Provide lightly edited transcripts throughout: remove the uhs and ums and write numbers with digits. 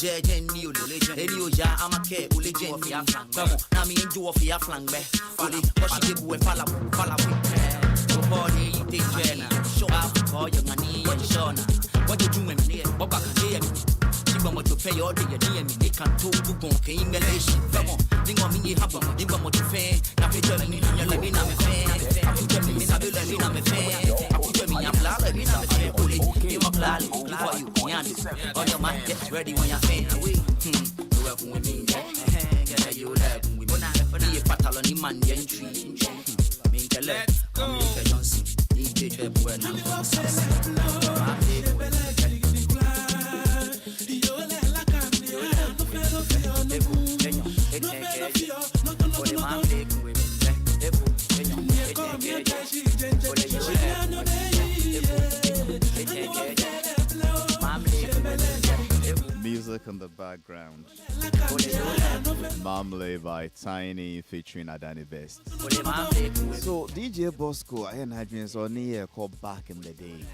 legend, you legend. Any oja, I'm a care, legend of your flank. Come on, now me enjoy of your flank, be. Only what she give away, follow. Body, they train. Show up, call your money, and Shona. What you doing here? What back here? You want to pay all the year, they can't talk to go, pay in relation. Come on, think on me, happen, you want to fan. Now, you tell me, you're letting me, I'm a fan. You tell me, I'm a fan. You tell me, I'm glad, I'm a fan. Only, you're glad, for you, on your mind, get ready when you're fan. You welcome with me, get you there. Be a pattern in man, entry. Let's go. Music in the background. Mamle by Tiny featuring Adani Best. So DJ Bosco, I had dreams on here called back in the day.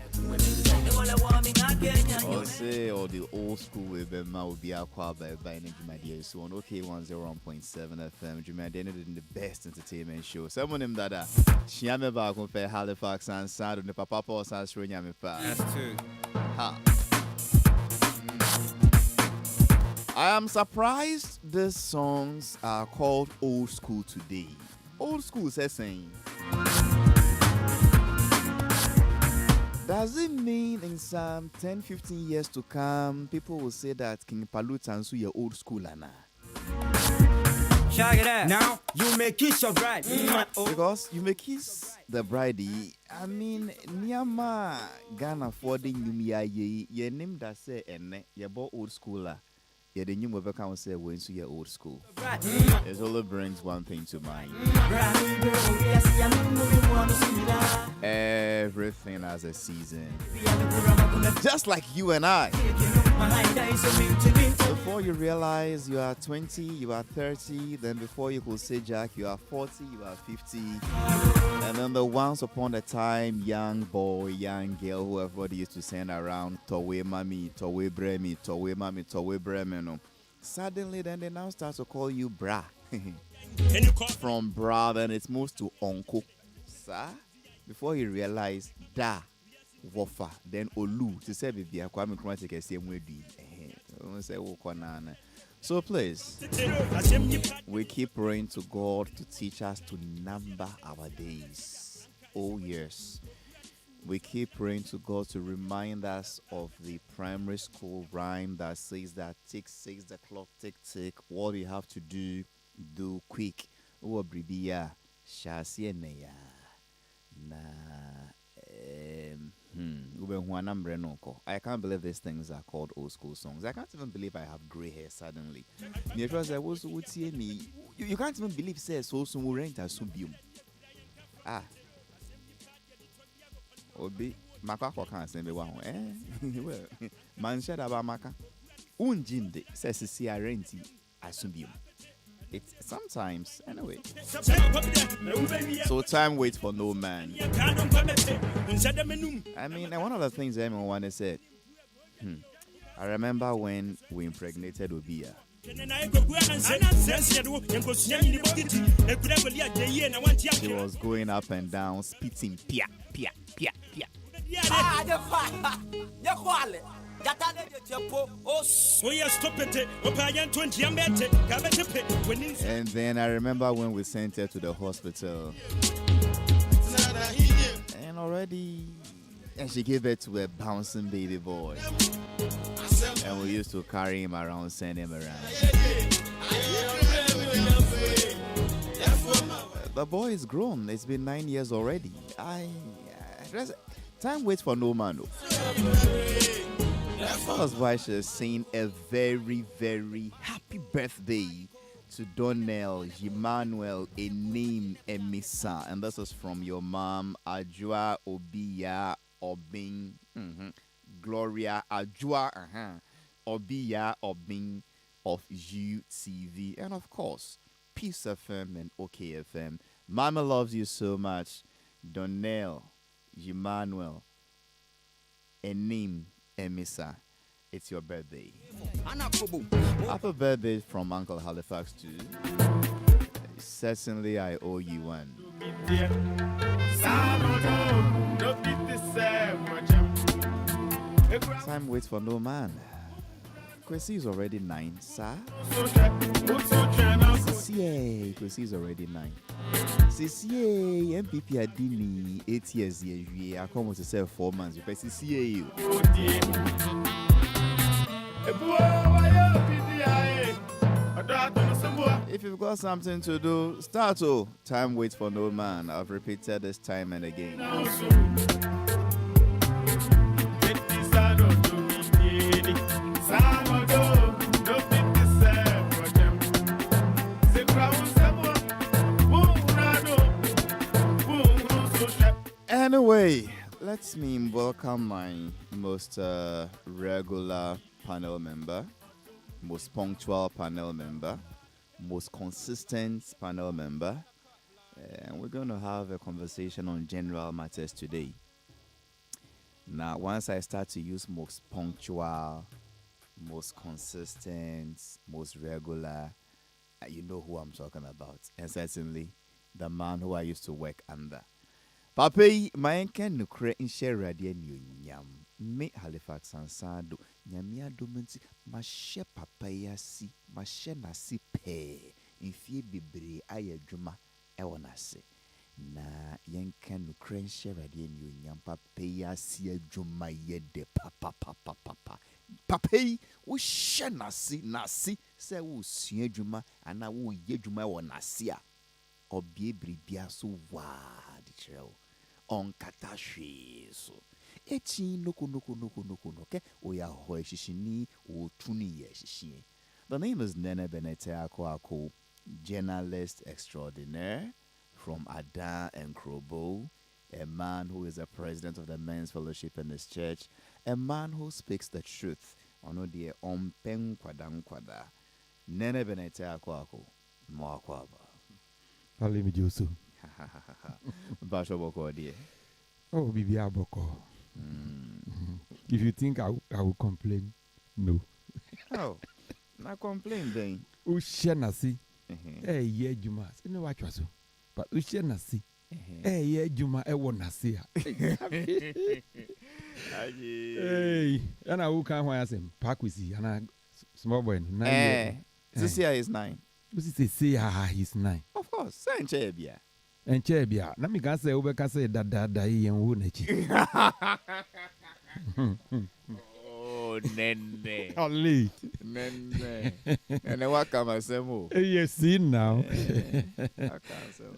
Or say or the old school with them will be acquired by Jumadia. So on OK 101.7 FM, Jumadia in the best entertainment show. Someone named that Chiame back on Halifax Ansah Addo, the Papa Sans Renyame. That's true. Ha. I am surprised these songs are called old school today. Old school says saying. Does it mean in some 10-15 years to come, people will say that King Palut and Su your old school Anna? Check it out. Now you may kiss your bride. Because you may kiss the bride. I mean, Nyama Ghana affording you ye name that say ene ye bo old schooler. Yeah, the new mobile can say when to your old school. It only brings one thing to mind. Everything has a season. Just like you and I. Before you realize you are 20, you are 30, then before you could say Jack, you are 40, you are 50. And then the once upon a time young boy, young girl who everybody used to send around Towe Mami, Towe Bremi, Towe Mami, Towe Bremeno. Suddenly then they now start to call you bra. From bra then it's moved to uncle. Sir? Before you realize da wofa, then olu to say baby akwame kuma take a same way do. So please, we keep praying to God to teach us to number our days. Oh yes. We keep praying to God to remind us of the primary school rhyme that says that tick, says the clock, tick, tick. What you have to do quick. Uwabribia, shasienea. I can't believe these things are called old school songs. I can't even believe I have gray hair suddenly. You can't even believe says so soon we rent a subium. Obi Makako can't say me one. Well, man said about Maka. Unjinde says see a renti asubium. It's sometimes anyway. So time waits for no man. I mean, and one of the things everyone wanted to say, I remember when we impregnated Obia. She was going up and down, spitting pia, pia, pia, pia. And then I remember when we sent her to the hospital. And already, and she gave birth to a bouncing baby boy. And we used to carry him around, send him around. The boy is grown. It's been 9 years already. Time waits for no man. That's why she's saying a very, very happy birthday to Donnell, Emmanuel, Enim, Emisa. And this is from your mom, Ajua Obiya Obing, Gloria Ajua Obiya Obing of UTV. And of course, Peace FM and OKFM. Mama loves you so much. Donnell, Emmanuel, Enim, Emisa. it's your birthday. Anakobo. Happy birthday from Uncle Halifax too. Certainly, I owe you one. Time waits for no man. Kwesi is already 9, sir. Kwesi is already 9. CCA, MPP Adini, 8 years. I come to say 4 months. You CCA. If you've got something to do, start. Oh, time waits for no man. I've repeated this time and again. Anyway, let me welcome my most regular panel member, most punctual panel member, most consistent panel member, and we're going to have a conversation on general matters today. Now, once I start to use most punctual, most consistent, most regular, you know who I'm talking about, and certainly the man who I used to work under. Papi, my can no cre in share radian nyam. Me Halifax Ansah Addo. Nyamia dominti ma she papaya si, ma she na si pe. Infie bebre aye dwuma e wona se. Na yen can no cre in share radian nyam papaya si adwuma ye de papa. Papi, wo she na si se wo sua adwuma ana wo ye adwuma e wona se a. Obie bribia so wa di trel. On katashi so eti noko ke oya ho shishini o tuni ye shishi. The name is Nene Benete Ako, journalist extraordinaire from Ada and Krobo, a man who is the president of the Men's Fellowship in his church, a man who speaks the truth. Ono die ompeng kwada. Nene Benete Ako, mo akwaba. Halimi Josu. Basho Boko dear. Oh, Bibi Aboko. If you think I will complain, no. Oh, not complain then. Ushenasi. Ye Juma. You know what you so. But Ushenasi. Ye Juma e wonasi. Hey, and I will come when I say park with you and I small boy 9 this year is 9. This say he's 9. Of course, same Chebia. And Chebia, let me can say Ubeka say that and Wunechi. Oh, Nene. Only Nene. And then what come I say more? Yes, see now.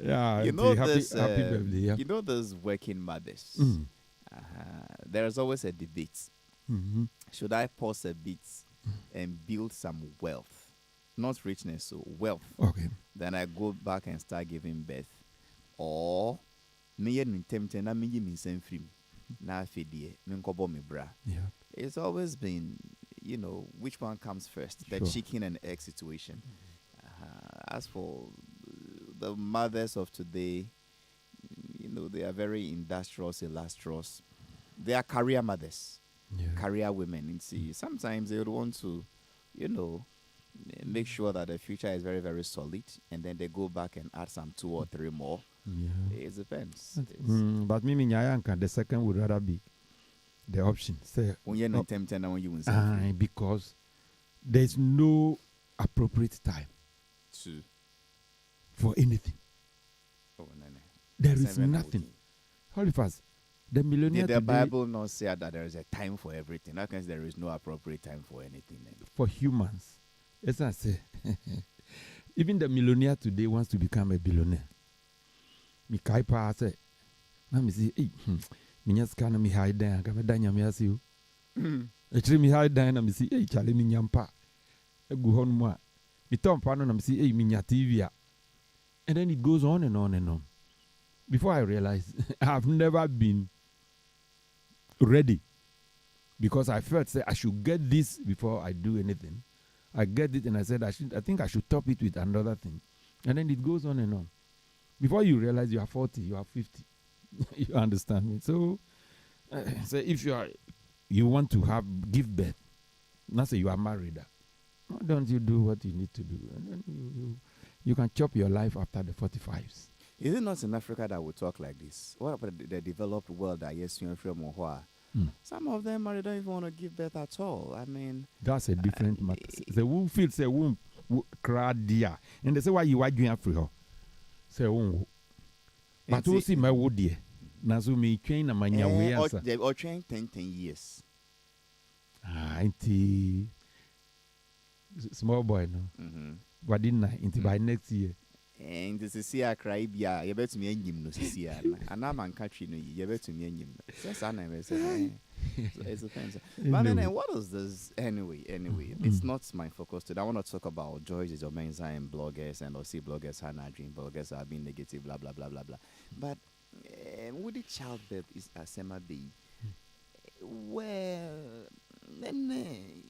Yeah, you know happy, this. Happy birthday. Yeah. You know those working mothers. There is always a debate. Should I pause a bit and build some wealth? Not richness, so wealth. Okay. Then I go back and start giving birth. Or me tempted na me me same free. Na fedie me nkobo me bra. Yeah. It's always been, you know, which one comes first, the chicken and egg situation. As for the mothers of today, you know, they are very industrious, illustrious. They are career mothers, career women. And see, sometimes they would want to, you know, make sure that the future is very, very solid, and then they go back and add some 2 or 3 more. Yeah. It depends. But me, the second would rather be the option. Say, when you're not tempted, when you because there's no appropriate time for anything. Oh, no. There is nothing. Halifax, the millionaire. Did the Bible not say that there is a time for everything? That means there is no appropriate time for anything. For humans, as I say, even the millionaire today wants to become a billionaire. Mi kaipa say, na mi say, hey, minya skana mi hide down, kama danya mi asiu. Actually mi hide down na mi say, hey, chale mi nyampa, egu hon mwa. Mi tom pano na mi say, hey, minya TV ya. And then it goes on and on and on. Before I realized, I've never been ready because I felt say I should get this before I do anything. I get it and I said I think I should top it with another thing, and then it goes on and on. Before you realize you are 40, you are 50. You understand me? So if you want to give birth, Now say you are married. Why don't you do what you need to do? And then you can chop your life after the 45s. Is it not in Africa that we talk like this? What about the developed world that yes, you're from Mohua? Some of them don't even want to give birth at all. I mean, that's a different matter. The womb feels a womb cry dear, and they say why you are doing for her. Say womb, but we see my wood dear. Nazumi train a mania way answer. They all train 10 years. Inti small boy no. But didn't by next year. And this is here cry bia you bet me enyim no sisi ana ana man country no you bet me enyim since I never said it's offensive. But then what is this anyway it's not my focus today. I want to talk about Joyce's or men's and bloggers and or see bloggers are not dream bloggers are being negative blah blah blah blah blah. But with the childbirth is a semi be well then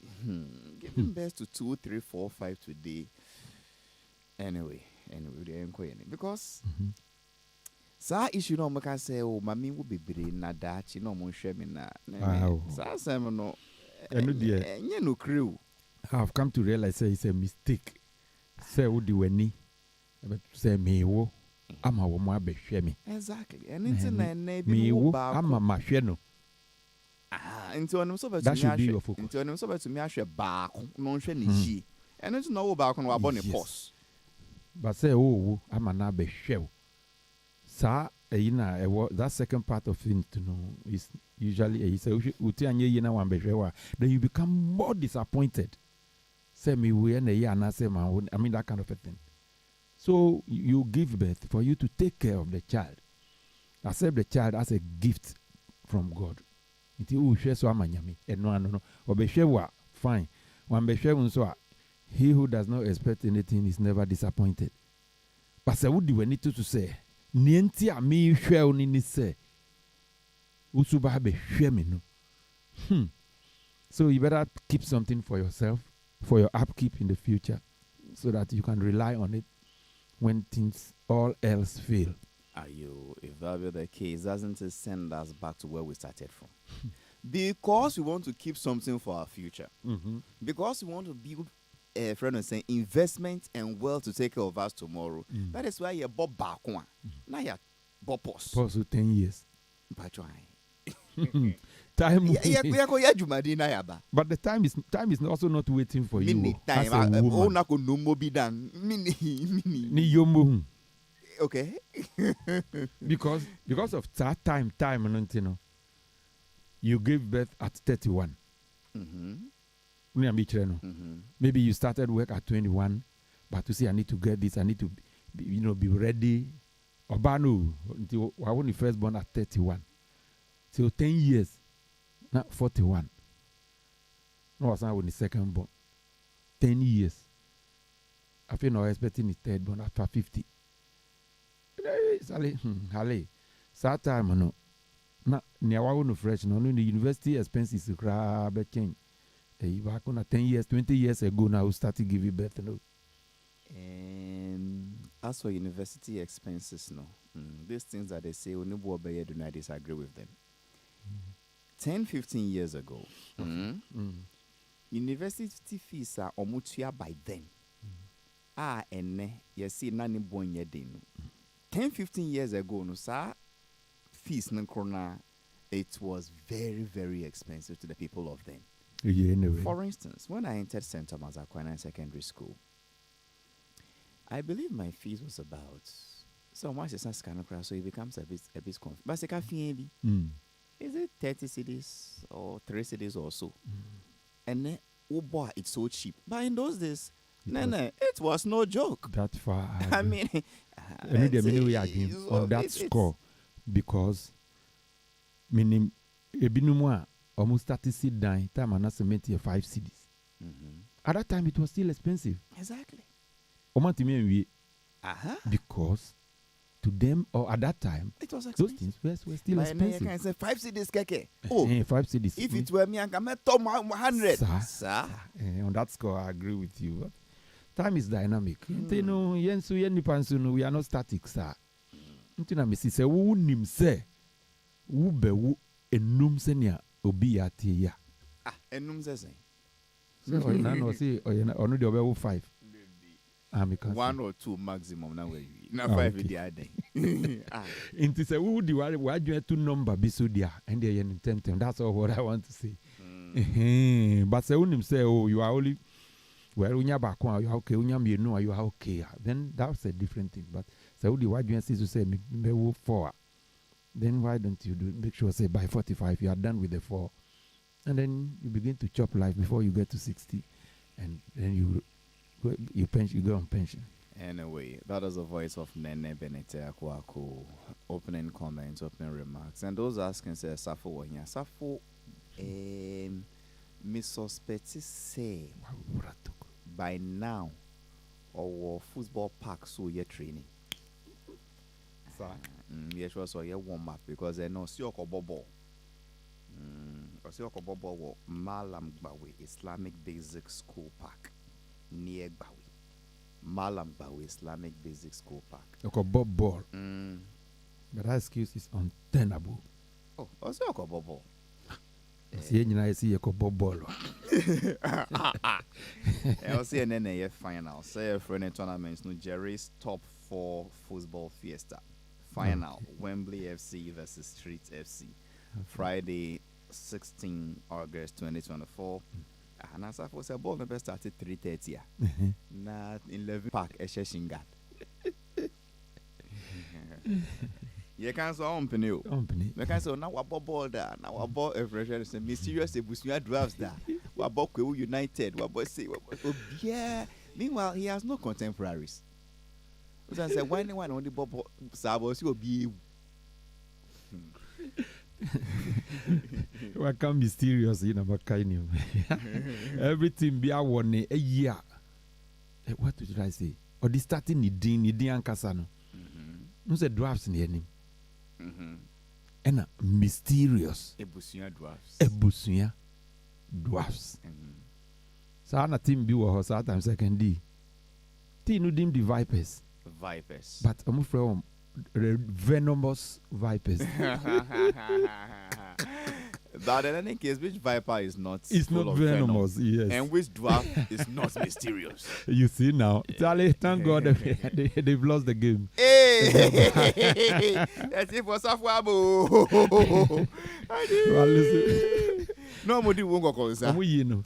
giving birth to 2, 3, 4, 5 today anyway because sa issue no maka say oh mami wo bebre na dachi no mo hwe me na sa sem no enye no crew. I have come to realize say it's a mistake. Say wo di wani but say me wo ama wo mo abehwe me exactly and into na bi wo ama ma hwe no into onim so that should be your focus. Into onim so betu me ahwe baako no hwe ne ji and into no wo baako no abo ne pause. But say oh I'm an abe shell. Sa that second part of it to know is usually then you become more disappointed. Say me we and I mean that kind of a thing. So you give birth for you to take care of the child. Accept the child as a gift from God. Until share so amanyami and no obe share fine. One be share so he who does not expect anything is never disappointed. But I would do anything to say. Nienti a me share ni say. Usuba be share me no. So you better keep something for yourself, for your upkeep in the future, so that you can rely on it when things all else fail. If that be the case, doesn't it send us back to where we started from? Because we want to keep something for our future. Because we want to build a friend was saying investment and wealth to take care of us tomorrow. That is why you bought back one. Now you bought pause. Pause 10 years. But time. But the time is also not waiting for you. Time. Okay. because of that time, you gave birth at 31. Maybe you started work at 21, but you say I need to get this, I need to be ready. Obano until I was first born at 31. So 10 years, not 41. No, I was not when the second born. 10 years. I feel no expecting the third born after 50. Hale, that time no. Na near no fresh no the university expenses grab change. Back on 10 years, 20 years ago now started giving birth no. And as for university expenses no, these things that they say we no do not disagree with them. 10, 15 years ago, university fees are omutua by then. And you see nani born yet 10, 15 years ago, no sir, fees no krona, it was very, very expensive to the people of then. Yeah, anyway. For instance, when I entered St. Thomas Aquinas Secondary School, I believe my fees was about so once it's not scanner so it becomes a bit confused. But is it 30 cities or 3 cities or so? And then oh boy, it's so cheap. But in those days, it was no joke. That far. I mean, on that score because meaning ebinumwa almost 30 cedis down time and not 5 cities. At that time it was still expensive. Exactly. Because to them or at that time it was those things were still expensive. I can say 5 cities keke. 5 cities. If it were me, I can make 100. Sir. On that score, I agree with you. But time is dynamic. We are not static, sir. Say who nim say who be who enum senya obi ati ya. Enum say. So no see onu de obewo 5. Because 1 or 2 maximum now we. Now Oh, 5 okay. the other. Inti say who di wa two number bi so dia and they in temtem. That's all what I want to say. But say unim say oh you are only well unya ba kwa you are okay unya me no you are okay. Then that's a different thing. But say who di wa see to say me 4. Then why don't you make sure say by 45 you are done with the 4. And then you begin to chop life before you get to 60 and then you go on pension. Anyway, that is the voice of Nene Benete Akwaku. Opening comments, opening remarks. And those asking say Safo wa here. Safo me suspect say by now our football park so ye training. Yes, so ye warm up because I know Sioko Bobo. Sioko Bobo Malam Gbawe Islamic Basic School Park near Gbawe. Malam Gbawe Islamic Basic School Park. Bob ball. But that excuse is untenable. Oh, Sioko Bobo. See you see Bob ball. I'll see an NAF final. Say for any tournaments, no Jerry's top 4 football fiesta. Final Wembley FC versus Streets FC. Friday, 16 August 2024. And as I was a ball, never started 3:30. Na 11 Park Esheshingat. You can't say company. You can't say now what ball there. Now what ball every say mysterious Ebusuya drafts there. What ball Kwewu United. What ball say. Yeah. Meanwhile, he has no contemporaries. So I said, why anyone on the ball Sabo will be. What can mysterious in a kind everything be a 1 a year. What did I say? Or the starting Nidin Ankasano. No say drafts near him. And mysterious Ebusuya drafts. Ebusuya drafts. So I'm a team be or sometimes second D. Tinu dim the Vipers. Vipers. But I'm from venomous vipers. But in any case, which viper is not? It's not venomous, yes. And which dwarf is not mysterious? You see now, Charlie, thank God they've lost the game. Hey, that's it for Safwabo. Well, listen. No more do won't call I'm you know.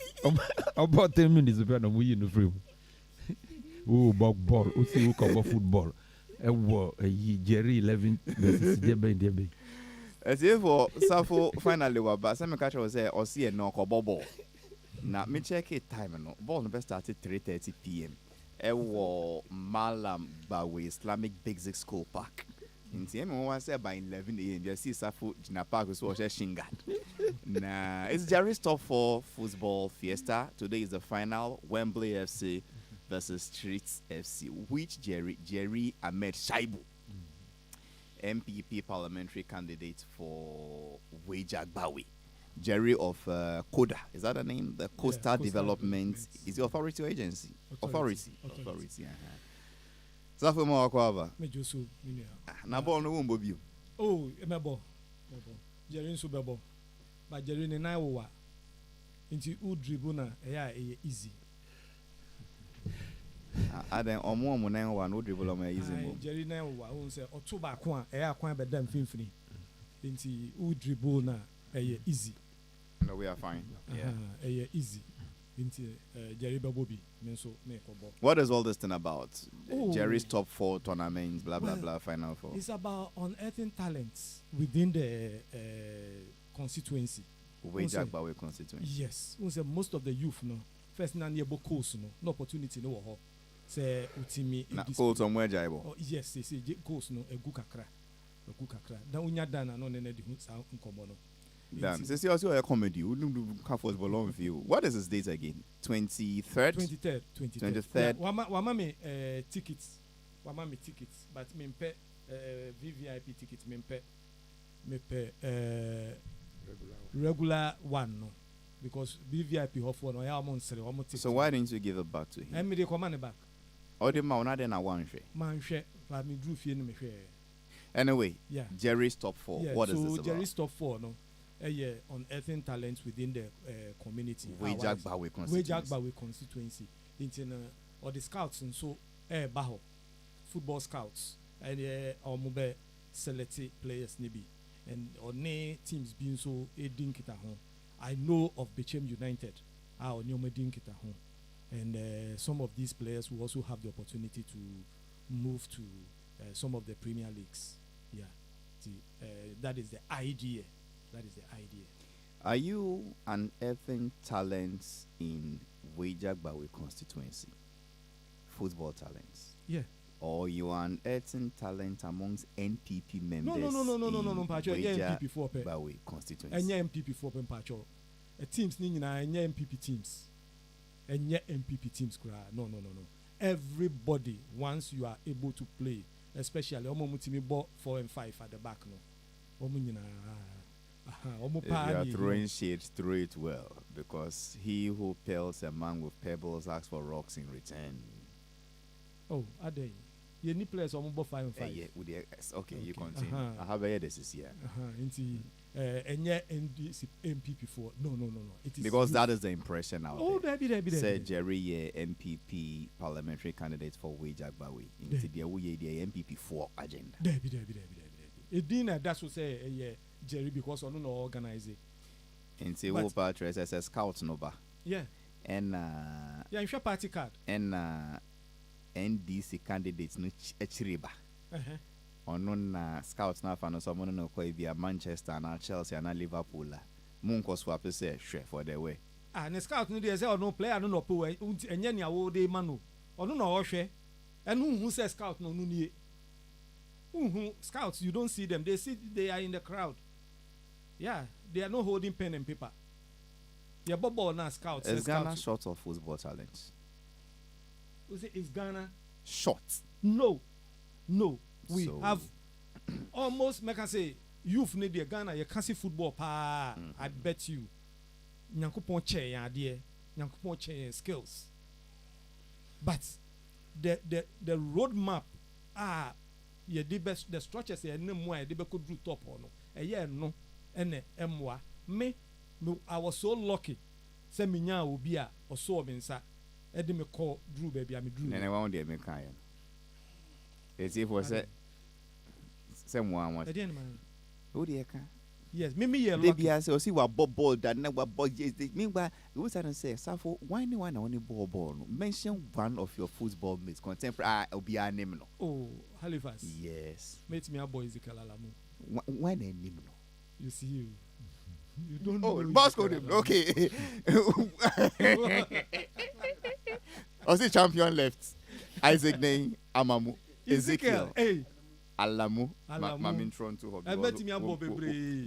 About 10 minutes of no you know free. Oh, ball. Who see who cover football? Jerry 11 versus Debe. As if for Safo finally were but some catcher was there or see a knock or bubble. Now me check it time no ball the best started 3:30 p.m. Malam Gbawe Islamic Basic School Park. In TM was said by 11 a.m. You see Safo Jina Park was Shingat. Nah, it's Jerry's top 4 football fiesta. Today is the final Wembley FC versus Streets FC, which Jerry Ahmed Shaibu, MPP parliamentary candidate for Wejagbawi. Jerry of CODA, is that the name? The Coastal Development. Is the authority or agency? Authority. Safo mo akwaba. Mejosu minia. Na ball no wumbo bio. Oh, emebo. Jerry nso bebo. But Jerry ne na wo wa. Nti u dribble na easy. Aden omo na wa no dribble am easy mo. Jerry na wo wa won say oto ba ko a kwan be dam finfini. Nti u dribble na easy. No, we are fine. Yeah. Easy. Nti Jerry Babobi menso me kobo. What is all this thing about? Oh. Jerry's top 4 tournaments, blah blah blah, final 4. It's about unearthing talents within the constituency. Wejagbawe constituency. Yes. We say most of the youth no first na near course no opportunity no ho. Say utimi na course on where jaibo. Oh yes, say course no egu kakra. Dan unya dan no ne de sa nkomo no. Dan, since you also a comedy, we do football on view. What is this date again? 23rd? 23rd. Wama me tickets. Wama me tickets. But me pay VVIP tickets. Me pay regular one no. Because VVIP off one. So why didn't you give it back to him? I made the command back. Or the man then I want share. Man share. But me drew fear me share. Anyway, yeah. Jerry's top 4. Yeah, what so is this about? Jerry's top 4 no. unearthing talents within the community. Wejagbawe constituency. Or the scouts and so baho football scouts and or mobile selected players maybe and or teams being so aiding kita home. I know of Bechem United, our new medin kita home, and some of these players will also have the opportunity to move to some of the Premier Leagues. Yeah, that is the idea. That is the idea. Are you unearthing talents in Wejagbawe constituency? Football talents? Yeah. Or you are unearthing talent amongst NPP members? No, Pacho. NPP for Bawe constituency. And NPP for Pacho. Teams ni na NPP teams. And NPP teams no. Everybody, once you are able to play, especially Omo Mutimi bought 4 and 5 at the back no. If you are throwing shades, throw it well, because he who pelts a man with pebbles asks for rocks in return. Oh, are they? You need players on 5 and 5. Okay, you continue. I have heard this is here. MPP for no. It is because that is the impression out there. Debbie. Said Jerry, MPP parliamentary candidate for Wejagbawe. Into the MPP for agenda. Debbie. It didn't. That's what say Jerry because I don't know organize it. And say who patrons as a scout nova. Yeah. And yeah, if your party card. And NDC candidates no echiriba. On scouts na fan so mono no kwa via Manchester na Chelsea na Liverpool. Munko swap say share for the way. Na scout no dey say no player no po enye nia wo dey manu. Ono no wo hwe. And who say scout no nie. Scouts, you don't see them. They are in the crowd. Yeah, they are not holding pen and paper. They are bubble now scouts. Is Ghana short of football talents? Is Ghana short? No. We have almost, make I say, youth need the Ghana. You can't see football. I bet you. Nyankopon che ya dear. Nyankopon che skills. But the roadmap yeah, the structures are no more. They could do top on no, and emwa me. I was so lucky. Say me nya obi a oso obensa. Edi me call Drew baby, I me Drew. And I want to make kind. It's if was it. Someone was. Who do you can? Yes, me yeah. Baby, I say what ball that never ball. Meanwhile, you said and say, Safo, why no one only ball? Mention one of your football mates, contemporary. I'll be a name. Oh, Halifax. Yes. Mate me a boy Ezekiel Alamu. Why name? You see you. You don't know. Oh, boss called him. Okay. Was the champion left? Isaac Ney Amamu. Ezekiel. Hey. Alamu. Mamin Toronto. I bet me a Bobby.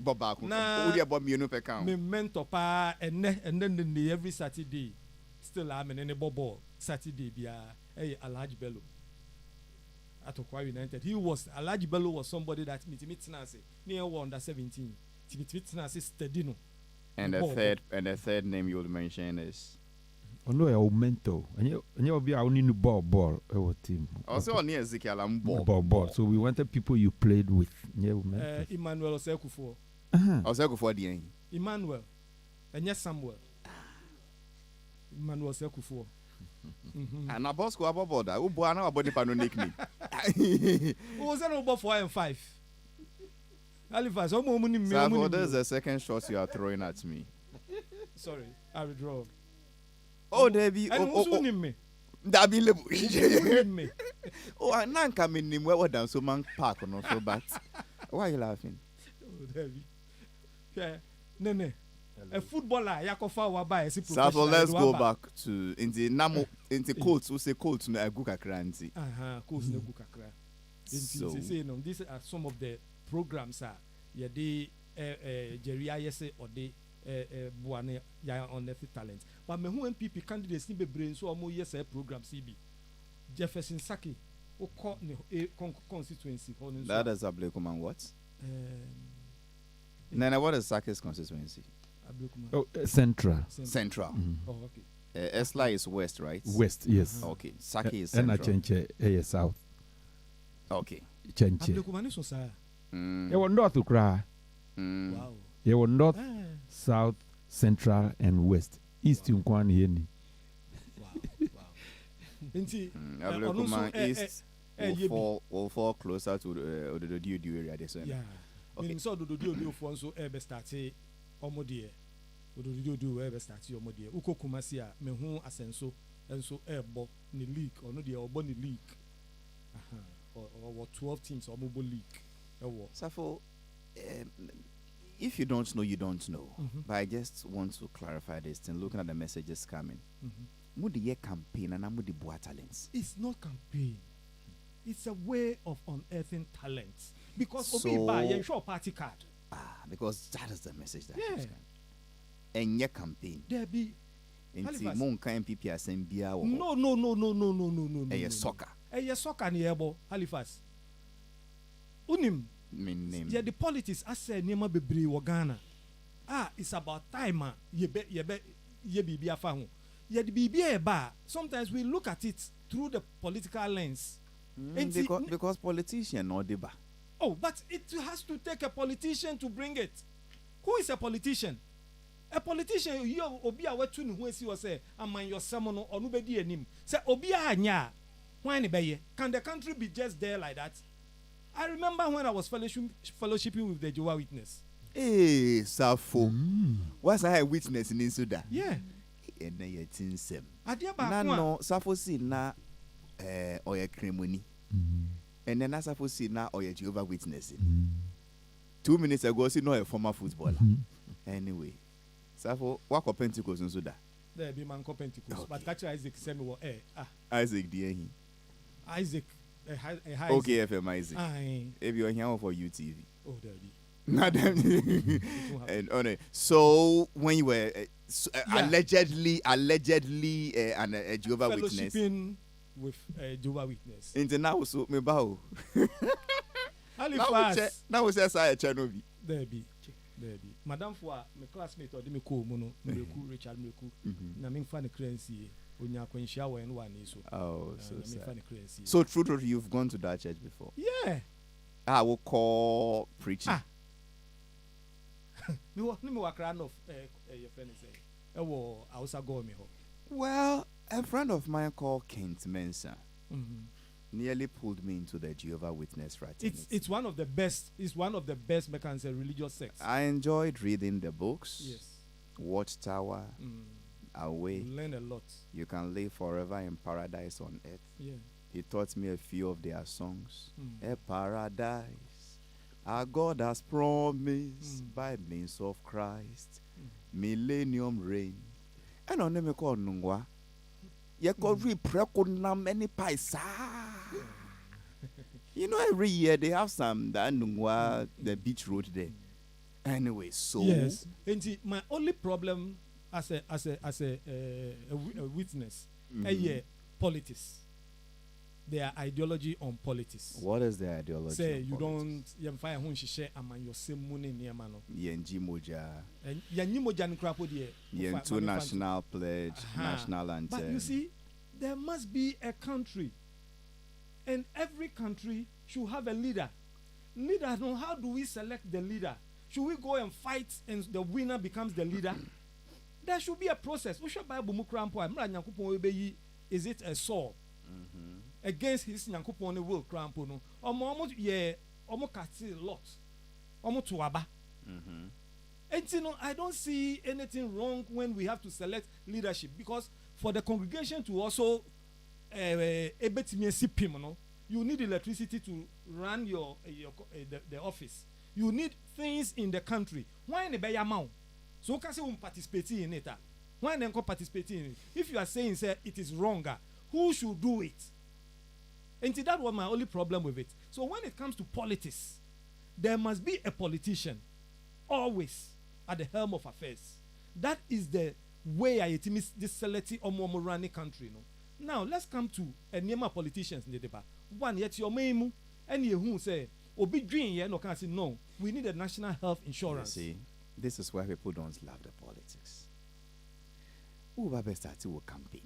Bobaku. Odi about me no pe count. Me mentor pa and then every Saturday. Still I'm in any ball Saturday bia. Hey, Alhaji Bello. At Okwa United. Alhaji Bello was somebody that me tinase near under 17. Tinase steady no. And the third name you will mention is no a mentor. And you be our new ball our team. Also on Ezekiel and ball. So we wanted people you played with. Emmanuel Osekufo. Osekufo the Emmanuel. And yes Samuel. Emmanuel Osekufo. And a boss go about that. Who boy na about the pano nickname. Who was that about 4 and 5? Halifax, so there's the second shot you are throwing at me. Sorry, I withdraw. Oh, Debbie. Me. Dabi lebu. Oh, I nan come in him where down so man park on so bad. Why are you laughing? Oh, Debbie. Yeah, Nene. A footballer, Yakofa Waba, so let's go back to in the Colts. We say Colts no Aguka Kranti. Colts no Aguka Kranti. So these are some of the programs the Jerry Ayese or the Buane ya on the talent. But me who MPP candidates ni be brain so omo yes program CB. Jefferson Saki o constituency. That is Ablekuman what? Nana, what is Saki's constituency? Oh, Central. Mm-hmm. Oh, okay. Esla is west, right? West, yes. Okay. Saki is central. And Chenche south. Okay. Chenche. Ablekuman is so sir. You want north to cry. Wow. You were north, Ah. south, central, and west. East in Kwan Yeni. Wow. Nti Ablekuma East will fall closer to the Ododo area. This one. yeah. Okay. So do for so start omodie. Ododo start omodie. Uko Kumasi a me hu asenso enso ebo ni league or no the obo ni league. Or 12 teams or mobile league. Safo, if you don't know, you don't know. Mm-hmm. But I just want to clarify this thing. Looking at the messages coming, Mm-hmm. mudi ye campaign and mudi boa talents. It's not campaign. It's a way of unearthing talents. Because So- Obi buy a show party card. Because that is the message that Yeah. keeps coming. And ye campaign. There be Inti Halifax. mon kan pipi asembia wo. no. Eye soccer. Soccer ni ebo Halifax. Unim. Min name. Yeah, the politics I said niema bebree wo Ghana. It's about time ye bibi afa ho. Ye the bibi e ba. Sometimes we look at it through the political lens. Because politician no deba. Oh, but it has to take a politician to bring it. Who is a politician? A politician, you obi a wetu ni hu was say, "Amman your sermon or nobody enim." Say obi a anya. Why ni beye? Can the country be just there like that? I remember when I was fellowshipping with the Jehovah's Witness. Hey, Safo. What's a witness in Suda? Yeah. And then you tinsem. Adia ba Na kwa. no Safo si na oye kremoni. And then Safo si na oye Jehovah Witness. 2 minutes ago, see no a former footballer. Anyway, Safo, what of Pentecost in Suda? There be man Pentecost. Okay. But catch Isaac send me Isaac Diehi. Isaac. Okay, FM Isaac. Aye. If you're here for UTV. Oh, there be. Not them. And on it. So when you were allegedly an Jehovah Witness. Fellowshipping with Jehovah's Witness. Into now so me bow. Halifax. Now we say I Chernobyl. There be. Madam Fua, my classmate or me ko mono, Meku Richard Meku. Na me fa ne crancy. Onya kwenshia wa en one so. Oh, so me sad. fa ne crancy. So true, you've gone to that church before. Yeah. I will call preaching. Me wa crown of your friend say. E wo Hausa go me ho. Well, a friend of mine called Kent Mensah nearly pulled me into the Jehovah Witness fraternity. It's one of the best. It's one of the best mechanisms religious sects. I enjoyed reading the books. Yes. Watchtower, Away. You learn a lot. You can live forever in paradise on earth. Yeah. He taught me a few of their songs. A paradise our God has promised by means of Christ. Millennium reign. And on them call Nungwa. You could read Prekonam any paisa. You know, every year they have some that Nungwa, the beach road there. Anyway, so yes. And my only problem as a witness, politics. Their ideology on politics. what is the ideology? Say of you politics? don't fire hun shishe aman your same money near mano. Yenji Moja, And yanimo jan crapo die. Yentu national pledge, national anthem. But you see, there must be a country, and every country should have a leader. Leader, no, how do we select the leader? Should we go and fight and the winner becomes the leader? There should be a process. We should buy Bumukrampo. Is it a sword against his Nyankupon will crampo? No, almost yeah, almost a lot, almost to Aba. And you know, I don't see anything wrong when we have to select leadership, because for the congregation to also you need electricity to run the office. You need things in the country. Why in the bay amount? So can say participate in it. Why then participate in it? If you are saying say it is wrong, who should do it? And that was my only problem with it. So when it comes to politics, there must be a politician always at the helm of affairs. That is the way I miss this selective or running country. No? Now let's come to a Nema politicians in the debate. One yet your memu and you who say Obi dream yeah no can say no. We need a national health insurance. You see, this is why people don't love the politics. Who will start to campaign?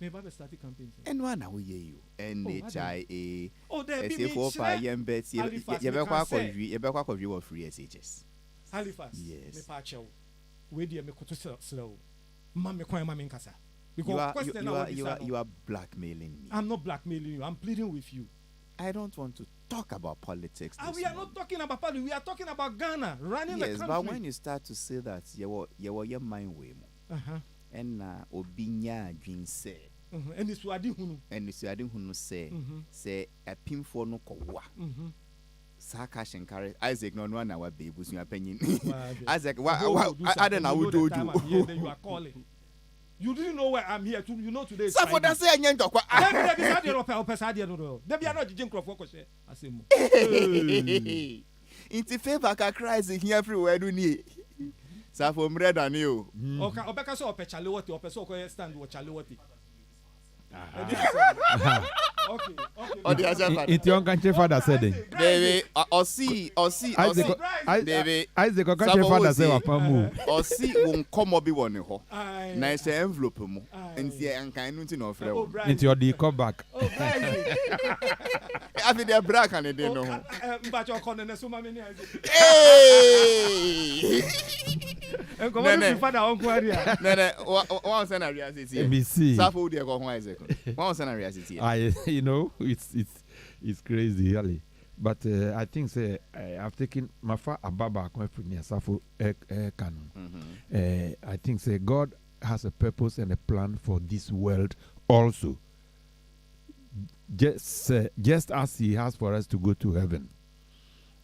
Maybe I started campaign. And one now we hear you. NHIA. Oh, there be for Halifax, you be free SHS. Halifax. Yes. Me pacho. We dear me koto slow. Mama kwan mama nkasa. You are blackmailing me. I'm not blackmailing you. I'm pleading with you. I don't want to talk about politics. We are not talking about politics. We are talking about Ghana running the country. Yes, but when you start to say that, you were your mind way more. And obinya dream say. And it's what hunu. And it's what hunu say a pin for no kowa. Saka Shankari Isaac no one our babies your opinion. Isaac, I don't know who do you. You are calling. You didn't know where I'm here. You know today. So for that say any talk. Into favor ka cries here everywhere do ni. So for bread and you. Okay, obeka so opechale what opeso ko stand wo chale what. Okay. It's your country father said it. Baby, or see. Baby, Isaac country father say wapamu. Or see won come obi won ho. Na ise envelope mu. Nti ankan nu nti no frɛ wo. Into your dey come back. Afi dey bra kan dey no ho. Mba cho kon na so ma me ni Isaac. Hey! Enko mo father onko area. No, one send a reality. MBC. Safo dey go ho Isaac. One send a reality. You know, it's crazy, really. But I think say I've taken my far ababa near Safo canon. I think say God has a purpose and a plan for this world also. Just as He has for us to go to heaven.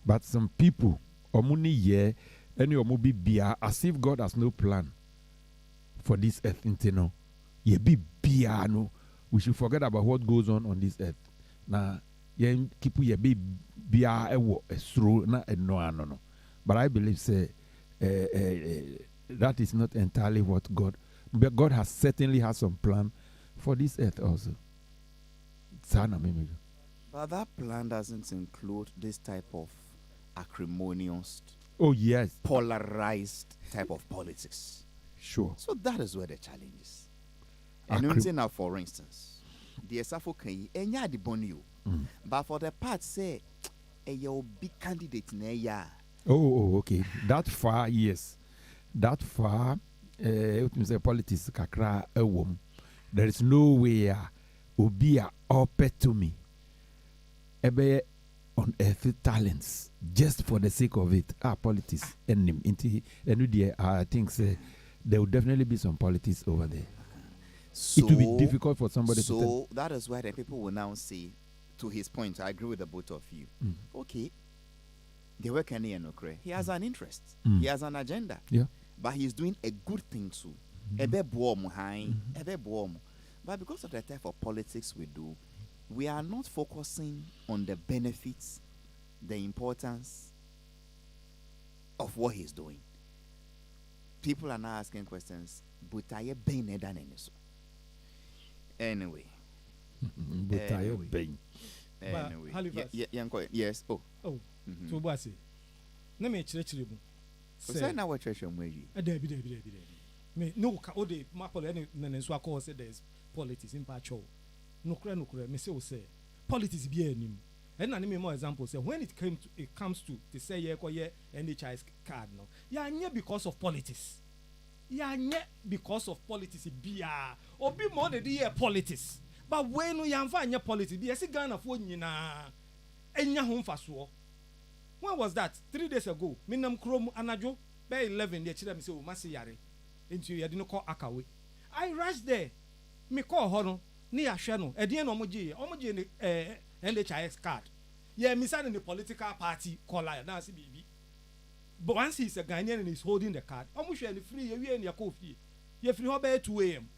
But some people, omuni ye, any omubi bia, as if God has no plan for this earth. Inteno, ye be bia no. We should forget about what goes on this earth. Now, ye keep ye be bia ewo esro na no. But I believe say that is not entirely what God. But God has certainly has some plan for this earth also. But that plan doesn't include this type of acrimonious, polarized type of politics. Sure. So that is where the challenge is. And now, for instance, the Esafo can enya the bonio, but for the part say a big candidate in a year. Oh, okay. That far, yes. That far, politics kakra ewom. There is no way obia ope to me. Ebe unearthly talents just for the sake of it. Politics and I think say there will definitely be some politics over there. So, it will be difficult for somebody to tell. So that is why the people will now say, to his point, I agree with the both of you. Okay, they work any and he has an interest. He has an agenda. Yeah. But he's doing a good thing too. But because of the type of politics we do, we are not focusing on the benefits, the importance of what he's doing. People are now asking questions, but are you being than any so? Anyway. Yes. Oh. So Bossy. Let me church you. Say now what church you me no ka ode mapole any nenso akọ say there's politics in patrol. No kra me say politics be anim. And na me more example say when it comes to say ye NHIS card no. Ya nye because of politics. Ya nye because of politics bia. Obi more the politics. But when no yamfa nye politics be say Ghana fo nyina enya ho mfaso. When was that? 3 days ago. Me nam krom anajo by 11 dey chira me say o mase yare. Into you didn't call Akawe. I rushed there. Me call Hono, ni Ashano, a dear Omoji, NHIS card. Yeah, me in the political party call Nancy BB. But once he's a Ghanaian and he's holding the card, almost any free you and your coffee. You free hobby 2 a.m.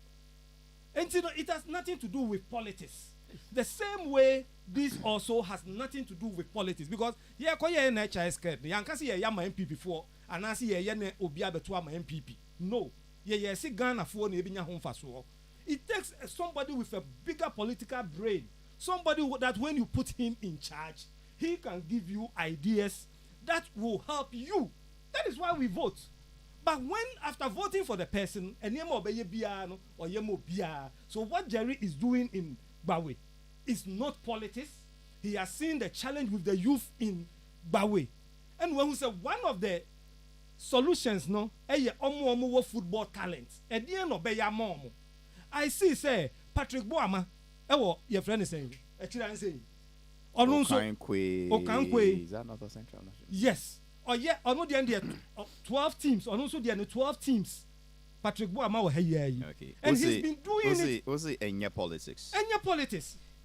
And it has nothing to do with politics. The same way this also has nothing to do with politics because yeah, call your NHIS card. Yankasi ya my MPP before, and I see a yene obia betua my MPP. No. Yeah, see Ghana for nebinya home faso. It takes somebody with a bigger political brain, somebody that when you put him in charge, he can give you ideas that will help you. That is why we vote. But when after voting for the person, and yemo obeye biano or yemo bia, so what Jerry is doing in Bawe is not politics. He has seen the challenge with the youth in Bawe, and when we say one of the solutions no omo football talent edin no be ya mom I see say Patrick Boama your friend is saying Echiran saying Okankwe is that not a central national? Yes ono the 12 teams ono so the 12 teams Patrick Boama was here okay and he's been doing it was it Enya politics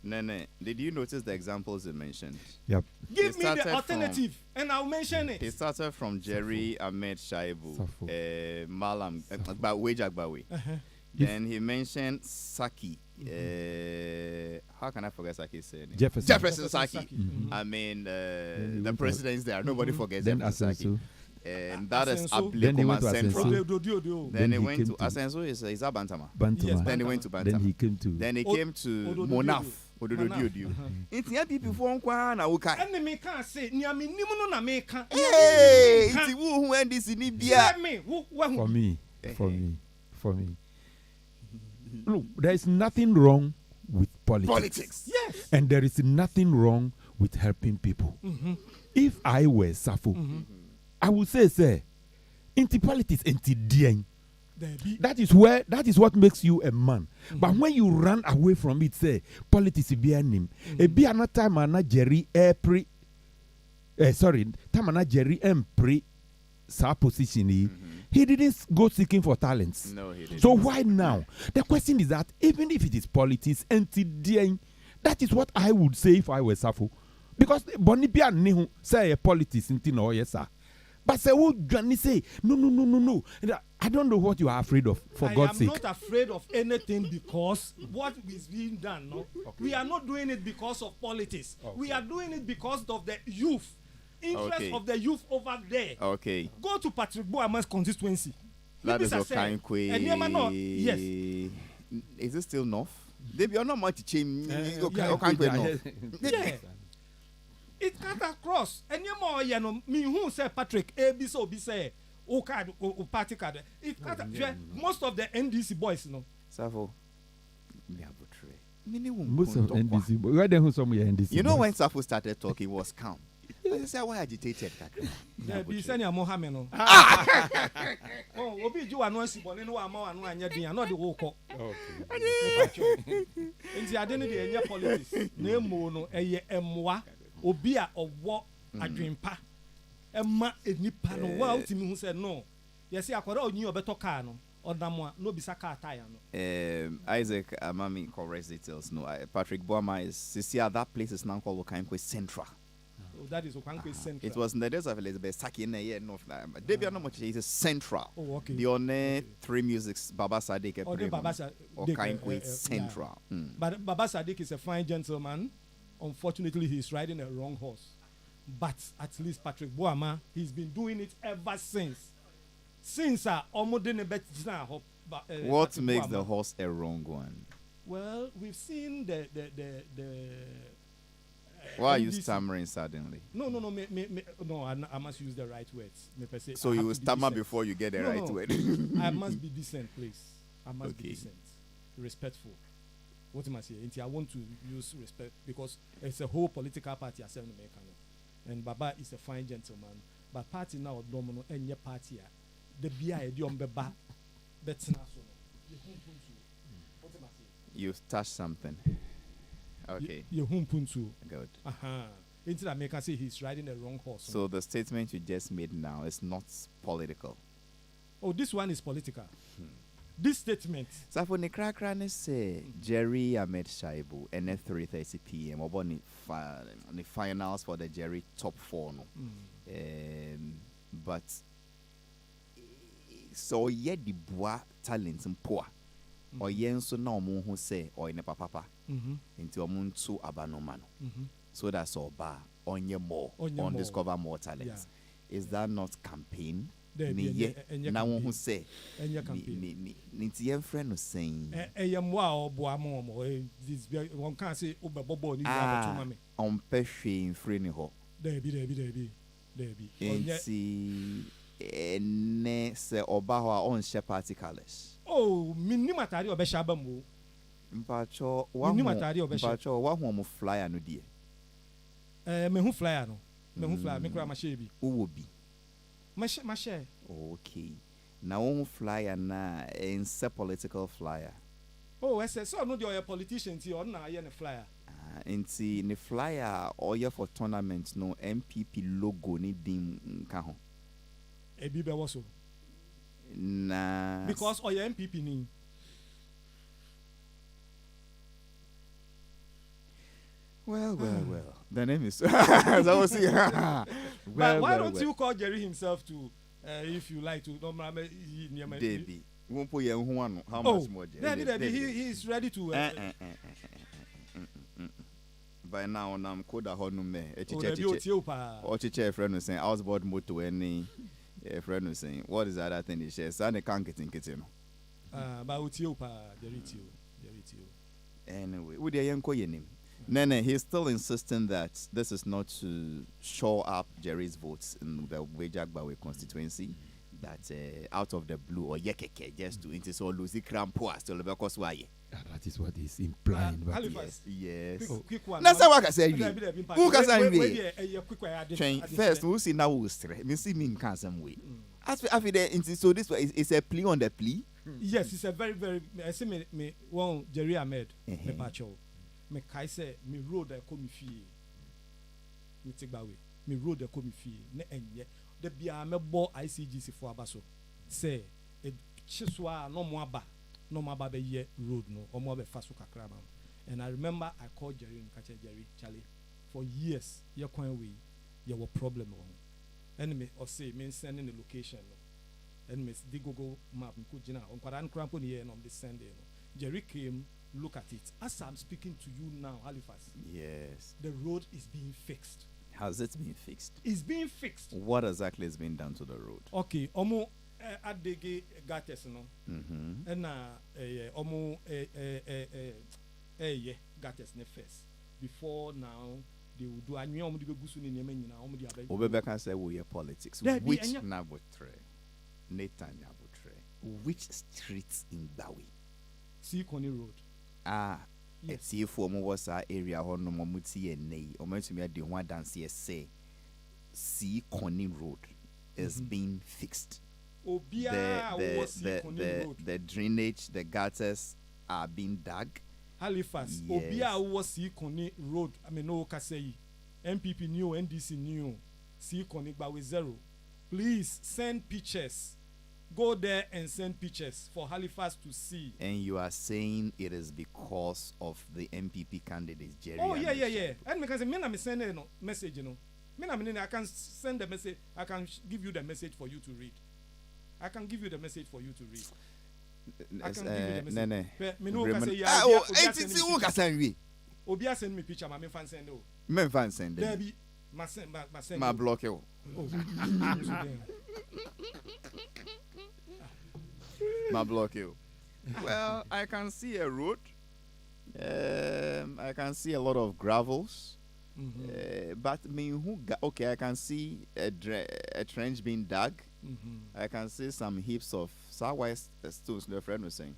Nene, did you notice the examples he mentioned? Yep. Give me the alternative, and I'll mention it. He started from Jerry Ahmed Shaibu, Malam, Agbawe. Then he mentioned Saki. How can I forget Saki's name? Jefferson Saki. Mm-hmm. I mean, the presidents there. Nobody forgets Jefferson Saki. And that is Ablikoma Central. Then he went to Asenso. Is that Bantama? Yes, then he went to Bantama. Then he came to Monaf. It's here people from Kwana Uka. And me can't say Niami Nimuno na meka. Hey, it's who when this in India. For me. Look, there is nothing wrong with politics. Yes. And there is nothing wrong with helping people. Mm-hmm. If I were Safo, I would say, into politics, into DN. That is what makes you a man. But when you run away from it, say politics be a name. A be another time ana Jerry Jerry pre sa position. He didn't go seeking for talents. No, he didn't. So why now? The question is that even if it is politics, that is what I would say if I were Safo. Because Bonibia Nihu say a politics in Tino, yes, sir. But say, say, no. I don't know what you are afraid of, for God's sake. I am not afraid of anything because what is being done, no? Okay. We are not doing it because of politics. Okay. We are doing it because of the youth. Interest of the youth over there. Okay. Go to Patrick Boama's constituency. That is Okankwe. Yes. Is it still North? They are not much change. Okankwe North. Yeah. It cut across. And you more, me who say Patrick, A, so be say, card, party card. It cut most of the NDC boys, no. Safo. Most of NDC boys. Where then some NDC? You know when Safo started talking, was calm. I said, why agitated? Yeah, be sending a Mohammed. Oh, Obi, you are no one, no one, and you're not the walk. Okay. In the identity of politics, name mono, a moi. Obia or what a dream pa. Emma is nipa no wow to me who said no. Yes, I could all knew a better car no or damn no bisaka tire no. Isaac Mami correct details. No, Patrick Boama is see that place is now called Okankwe Central. That is Okankwe Central. It was in the days of Elizabeth Saki in the year north. They be not much is Central. Oh, okay. The only three musics Baba Sadiq Okankwe Central. But Baba Sadiq is a fine gentleman. Unfortunately, he's riding a wrong horse. But at least Patrick Boama, he's been doing it ever since. What makes the horse a wrong one? Well, we've seen the why are you stammering suddenly? No, I must use the right words. So you will stammer before you get the right word. I must be decent, please. I must be decent, respectful. What am I saying? I want to use respect because it's a whole political party as and Baba is a fine gentleman. But party now domino and your party the BI beba you touched something. Okay. You puntu. Good. Until I make say he's riding the wrong horse. So the statement you just made now is not political. Oh, this one is political. This statement. So for the cracker say Jerry Ahmed Shaibu and at 3:30 p.m. about the finals for the Jerry top 4 no. But so yet the bois talents and poor. Or yen so no mo who say or in a papa into a moon to abanomano. So that's all bar on your more on discover more talents. Is that not campaign? Now who say friend was saying one can't say on peshe free ho. There ne se oba on shepherd colors. Oh, minimatari obe shabamu. Mpacho wa flyer no die. Me hu flyer no. Me hu flyer me kura ma shebi. Uwobi. My share. Okay. Now on flyer na a political flyer. Oh, I said so. No, you're a politician. You're not a flyer. Nti ne flyer or for tournament no MPP logo ni dim nka ho. Ebi be also. Na because or your MPP ni. Well. The name is. Well, but why don't you call Jerry himself to, if you like to? Debbie, won't put your one. How much more? Debbie, he is ready to. By now, I'm called a honume. Or teacher friend was saying, I was about moto any friend was saying, what is that other thing he shares? Son, I can't get in kitchen. But with you, Jerry. Anyway, would you call your name? Nene, he's still insisting that this is not to show up Jerry's votes in the Wejagbawe constituency. That out of the blue or yekeke just to into so Lucy Crampoa still because why? That is what he's implying. Yes. Quick one. That's what I say. Who can say? First, who see now who's straight? Me see me in some way. As for there, so this way is a plea on the plea. Yes, it's a very. I see me one Jerry Ahmed. Me pacho. Me kai say me road e ko mi fie me take bawe me road e ko mi fie ne enye de bia me bo ICGC fo abaso say e chiswa no mo aba be ye road no o mo be faso kakra ba. And I remember I called Jerry and catch Jerry Charlie for years ye kwan we ye were problem on enemy or say me sending the location no and me the Google map me ko gina on kwaran krampo ni ye no the send no Jerry came. Look at it. As I'm speaking to you now, Halifax. Yes. The road is being fixed. Has it been fixed? It's being fixed. What exactly has been done to the road? Okay. Omo adege gates no. And omo gates ne first. Before now, they will do. Anyi omo di begusu ni neme nyina omo di abayi. Obebe can say we are politics. Which nabotre? Nathan nabotre. Which streets in Bawi? See Coney Road. Yes. If for was our area or no muti and nay, or meant to me at the one dance say, see Coney Road is being fixed. The drainage, the gutters are being dug. Halifax, Obia was see Coney Road. I mean, no Kasei, MPP new, NDC new, see Coney Bawe zero. Please send pictures. Go there and send pictures for Halifax to see. And you are saying it is because of the MPP candidates, Jerry? Oh, yeah. And because me send a message, you know. I can send the message. I can give you the message for you to read. I can give you the message for you to read. I can give you the message. Me no can say Obia send me picture. My fan send oh. Me fan send. Debbie, ma block you. My block you. Well, I can see a road. I can see a lot of gravels. But me okay, I can see a trench being dug. I can see some heaps of southwest stones. The friend was saying.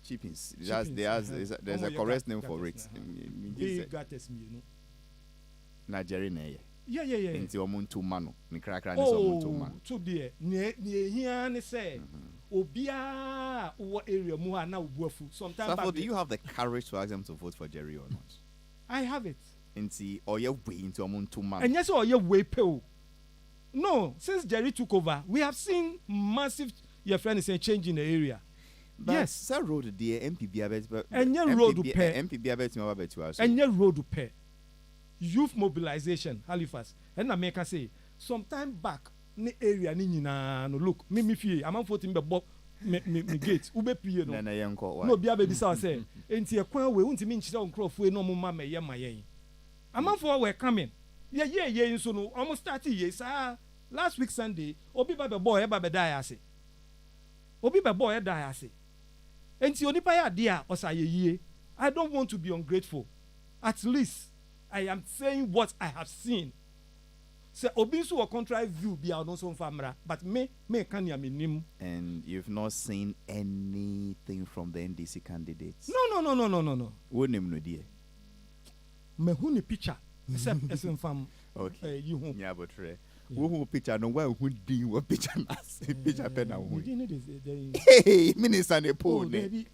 Chippings. There's a correct name for it. Nigeria. Yeah. Into omuntu mano. Ni krakra ni omuntu mano. To be ne hia ne say obia wo area mu ha na obuafu. Sometimes so do you have the courage to ask them to vote for Jerry or not? I have it. Into oye way into omuntu mano. And yes oye way pe. No, since Jerry took over, we have seen massive your friend is saying change in the area. But yes, sir road the MPB abet and your road to pay. MPB abet me abet you also. And your road to pay. Youth mobilization Halifax and I make say sometime back ni area ni nyina no look me fie am voting be bob me gate ube pie no no bia be bisa say enti e kwan we untimi nchire onkrofo e no mo ma me ye mayen amanfo we coming ye nso no almost 30 years last week Sunday obi ba be boy e ba be die ase enti onipa ya de a osa ye I don't want to be ungrateful. At least I am saying what I have seen. So Obinsu or contrary view be our non famra, but me can ya minim. And you've not seen anything from the NDC candidates? No. What name no dear? Me huni picture. Except fam. Okay. You home. Yeah, but Who picture no where who did what picture nas picture pen now. Hey, minister ne po ne.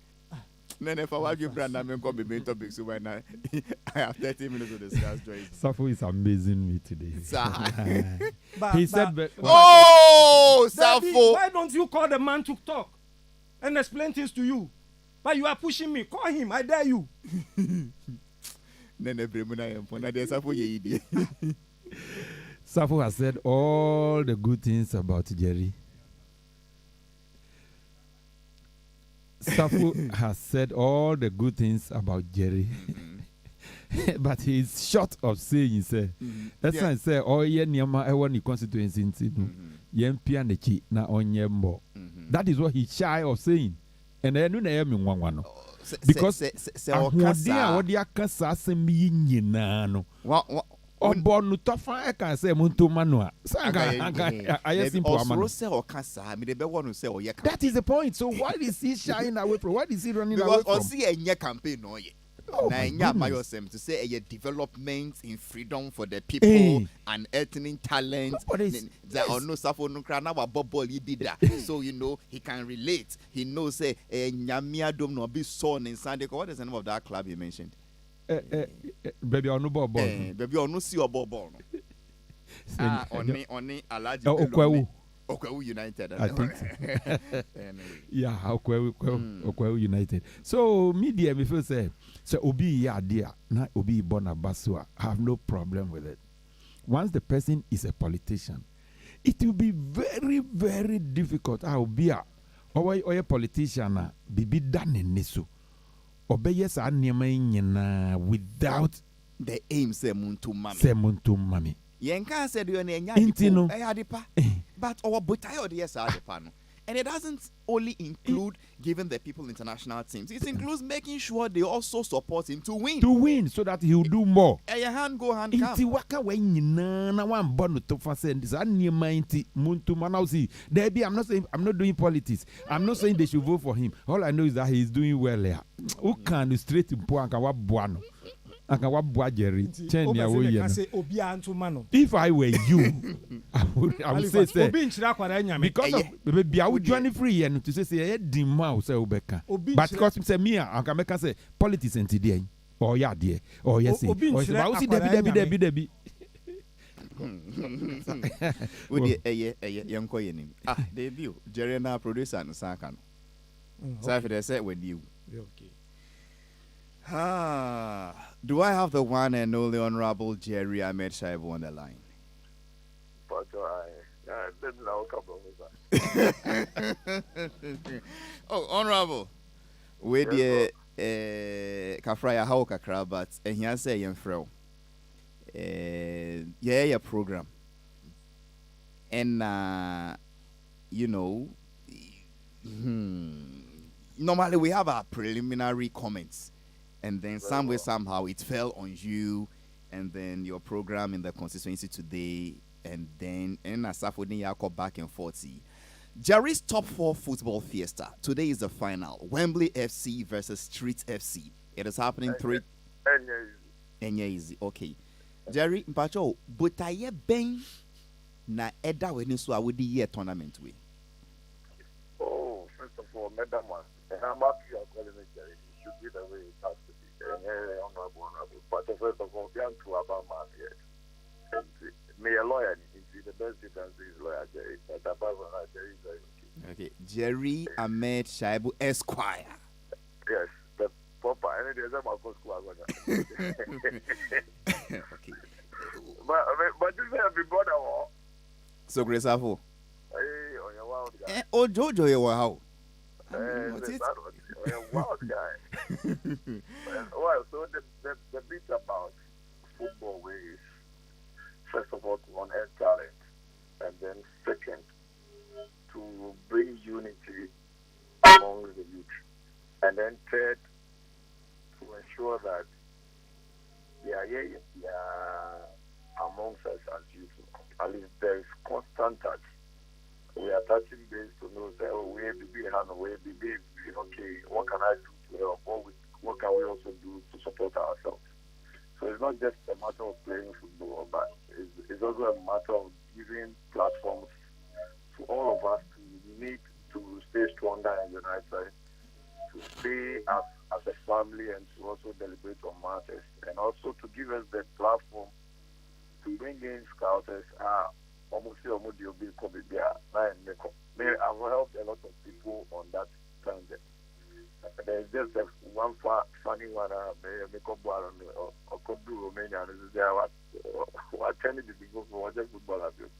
Then if I want you brand name come be main topic so when I have 30 minutes to discuss Joyce. Safo is amazing me today. He said oh, Safo. Why don't you call the man to talk and explain things to you? But you are pushing me. Call him. I dare you. Safo has said all the good things about Jerry. Safo has said all the good things about Jerry. But he's short of saying, say, that's why I say, oh, yeah, Niama, I want the constituency in Yen Pianichi, na onye mo. That is what he's shy of saying. And I know I am in one. Because what they can say, me no. Born no tough, I can say, Muntu Manua. I simple. That is the point. So why is he shying away from? Why is he running away from? Because see a campaign, no, to say a development in freedom for the people and earning talent. There are no suffer no crown our bubble he did that. So you know he can relate. He knows say Nyamia Dom no be son in Sunday. What is the name of that club you mentioned? Baby on no ball. Baby on no see your ball. Only Okwewu. Okwewu United. I think so. Yeah, Okwewu United. So media me feel say obi ya dia na obi bona basua have no problem with it. Once the person is a politician, it will be very, very difficult. Obi a oye politician na bibi dane neso. Obeye sa niyama nyina without the aim say muntu mami. Yenka said you enya but our butayo de yes no. And it doesn't only include giving the people international teams. It includes making sure they also support him to win. To win so that he will do more. Your hand go hand come. Inti waka we nyina na wan born to fa say this anima inti muntu manau see. Debi I'm not doing politics. I'm not saying they should vote for him. All I know is that he is doing well there. Who can straight to po anka wa boano. Anka wa boa Jerry. Chen ya wo ye. If I were you, I would say because of be I join free and to say demand say obeka. But because say me anka make say politics enti there. Oh yeah there. Oh yes. Oh see Debi. We yanko yenim. Debut. Jerry na producer no saka no. So if they say with you. Okay. Do I have the one and only Honorable Jerry Ahmed Shaibu on the line? Oh, Honorable. With the Kafraya how kakra, but and here say yemfrel. Yeah, program. And you know, normally we have our preliminary comments. And then some way, somehow, it fell on you, and then your program in the constituency today, and then Asafodin Yako back and forth. Jerry's top 4 football fiesta. Today is the final. Wembley FC versus Street FC. It is happening 3. Easy. Okay. Jerry, Mpacho, Butaye Ben na Eda Wenisu Awudi year tournament way. Oh, first of all, Madam one. And I'm happy you are calling me Jerry. It should be the way it has to be. Honorable. But first of all, young to about man here. Me a lawyer, the best you can do is lawyer Jerry. But apart from that, Jerry is very okay. Okay, Jerry Ahmed Shaibu Esquire. Yes, the proper. I need to my school. Okay. But this is a brother. So Grace Afo. Hey, on your wild guy. Oh, Jojo, you were how? A wild guy. Well, so the bit about football is first of all to unearth talent, and then second to bring unity among the youth, and then third to ensure that they are amongst us as youth. At least there is constant touch. We are touching base to know that we be hand away, be okay. What can I do to help? What can we also do to support ourselves? So it's not just a matter of playing football, but it's also a matter of giving platforms to all of us to need to stay stronger and united, to stay as a family and to also deliberate on matters, and also to give us the platform to bring in scouters. Almost I've helped a lot of people on that tangent. There's just one funny one. Or could do Romania. What can it be good for what football abuse?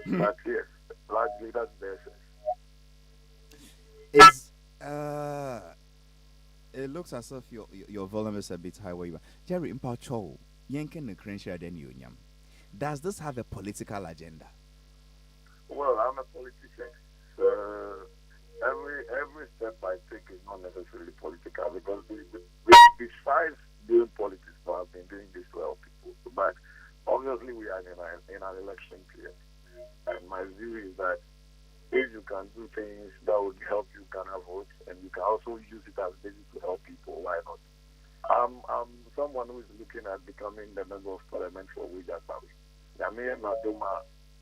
But yes, largely that's the essence. It looks as if your volume is a bit high where you are. Jerry Impacho, Yankin the Crenshaw then Union. Does this have a political agenda? Well, I'm a politician. So every step I take is not necessarily political because besides doing politics, I've been doing this to help people. But obviously, we are in an election period, and my view is that if you can do things that would help you garner votes, and you can also use it as basis to help people, why not? I'm someone who is looking at becoming the member of parliament for Wijasawi.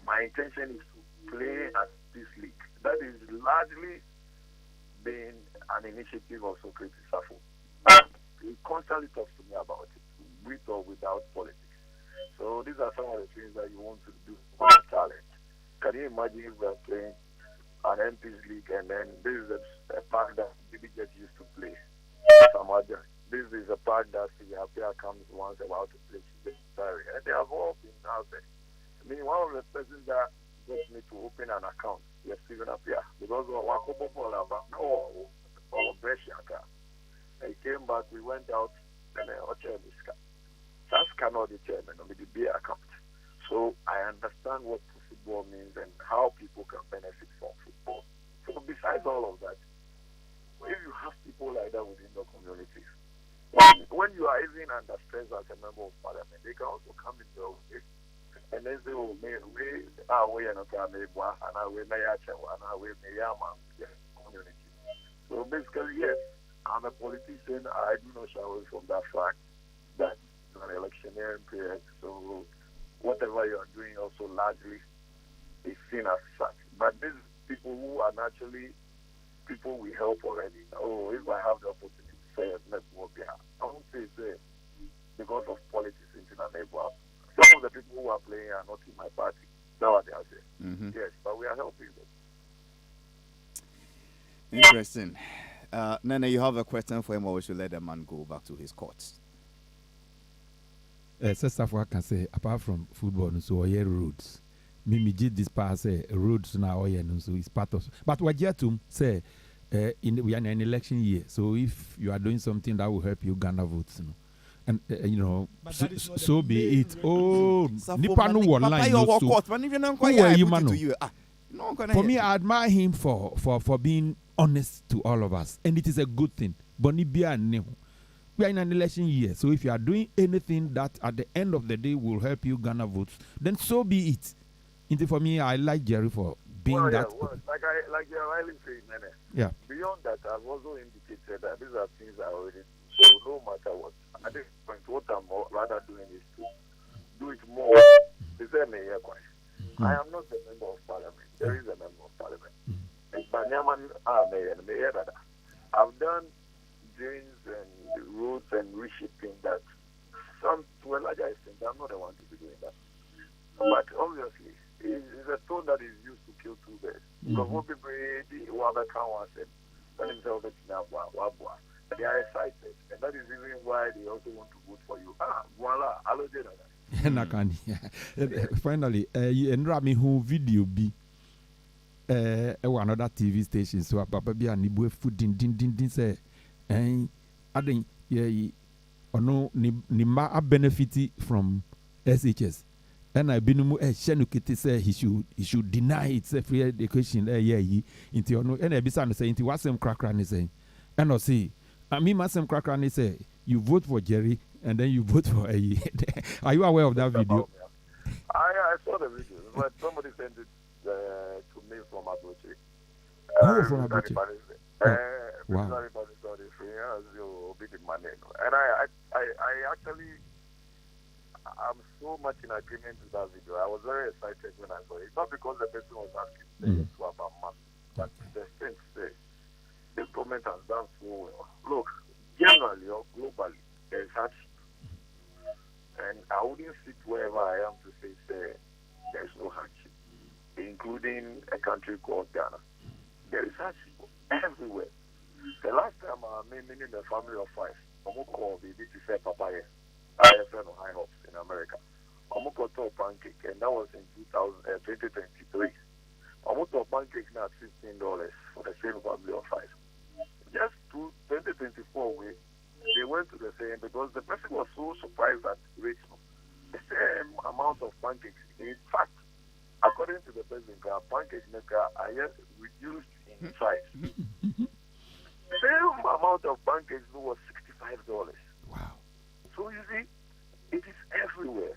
My intention is to play at this league. That is largely been an initiative of Socrates Safo. He constantly talks to me about it, with or without politics. So these are some of the things that you want to do for talent. Can you imagine if we're playing an MP's league and then this is a park that BBJ used to play? This is a park that Apia comes once a while to play. And they have all been out there. I mean, one of the persons that got me to open an account was Stephen Apia because he came back, we went out and that's cannot the chairman of the BA account. So I understand what football means and how people can benefit from football. So besides all of that, if you have people like that within the community, when you are even under stress as a member of parliament, they can also come in your way and then say, oh, we are way and we may community. So basically, yes, I'm a politician. I do not shy away from that fact that it's an electioneering period. So whatever you are doing also largely is seen as such. But these people who are naturally people we help already. Oh, if I have the opportunity to say let's work here. I won't say it's because of politics into the neighborhood. Some of the people who are playing are not in my party. Nowadays, yes, but we are helping them. Interesting. Nana, you have a question for him, or we should let the man go back to his courts? Sister can say, apart from football, so all roads. Me did this pass roads now, so it's part of. But what you to say, we are in an election year, so if you are doing something that will help you garner votes, and so be it. Oh, Nipa no online. Who are you, man? For me, I admire him for being honest to all of us, and it is a good thing. But we are in an election year, so if you are doing anything that at the end of the day will help you garner votes, then so be it. For me, I like Jerry for being that. Like you're rightly saying, Nene. Yeah. Beyond that, I've also indicated that these are things I already do. So no matter what, at this point, what I'm rather doing is to do it more. I am not a member of parliament. There is a member of parliament. I've done drains and roads and reshaping that some to a larger extent. I'm not the one to be doing that. But obviously, it's a stone that is used to kill two birds. Because what people said, they are excited. And that is even why they also want to vote for you. Voila, finally, and who video be another TV station. So, Papa be an Ibu food din say, I think, or no, Nima benefit from SHS. And I been Shenukiti say he should deny it's a free education into no and I be say into what some cracker is saying. And I see I mean Masem Cracker say you vote for Jerry and then you vote for a Are you aware of that video? I saw the video, but somebody sent it to me from Abuchi. From Abuchi. Wow. And I actually I'm so much in agreement with that video. I was very excited when I saw it. Not because the person was asking to about money, but the thing to say, this government has done so well. Look, generally or globally, there's hardship. And I wouldn't sit wherever I am to say there's no hardship, including a country called Ghana. There is hardship everywhere. The last time I made in a family of 5, I'm going to call baby to say papaya. IFN or high hopes in America. I'm going to pancake, and that was in 2023. I'm going to pancake now at $15 for the same family of 5. Just to 2024, they went to the same because the person was so surprised at rates. The same amount of pancakes. In fact, according to the person, pancake maker are yet reduced in size. Same amount of pancakes was $65. Wow. So you see, it is everywhere.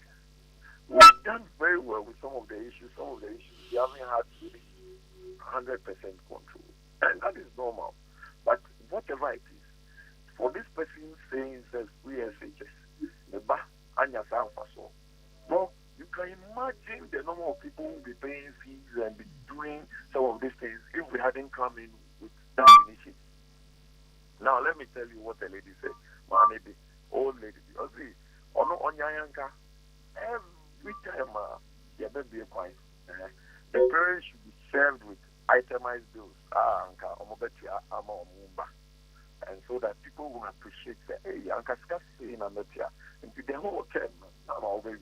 We've done very well with some of the issues. Some of the issues we haven't had really 100% control. And that is normal. But whatever it is, for this person saying says free SHS, the ba anya faso. No, you can imagine the number of people who will be paying fees and be doing some of these things if we hadn't come in with that initiative. Now let me tell you what the lady said. Maybe old lady. Every time the parents should be served with itemized bills. And so that people will appreciate that, hey, and the whole term,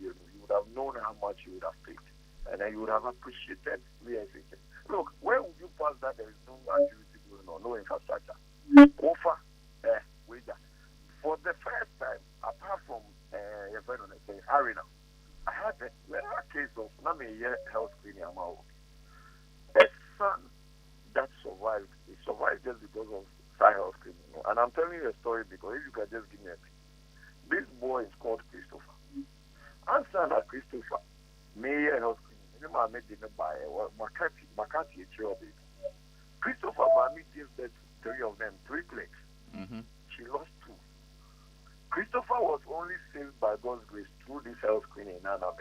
you would have known how much you would have paid. And then you would have appreciated realization. Look, where would you pass that there is no activity going on, no infrastructure? Offer, wager. For the first time, apart from Arena, I had a case of health screening. A son that survived, he survived just because of health screening. And I'm telling you a story because if you can just give me a thing. This boy is called Christopher. Answer that Christopher, Mayor health screening. I made the by McCarthy, Christopher Mami gives birth to 3 of them, 3 plagues. She lost 2. Christopher was only saved by God's grace through this health screening. Health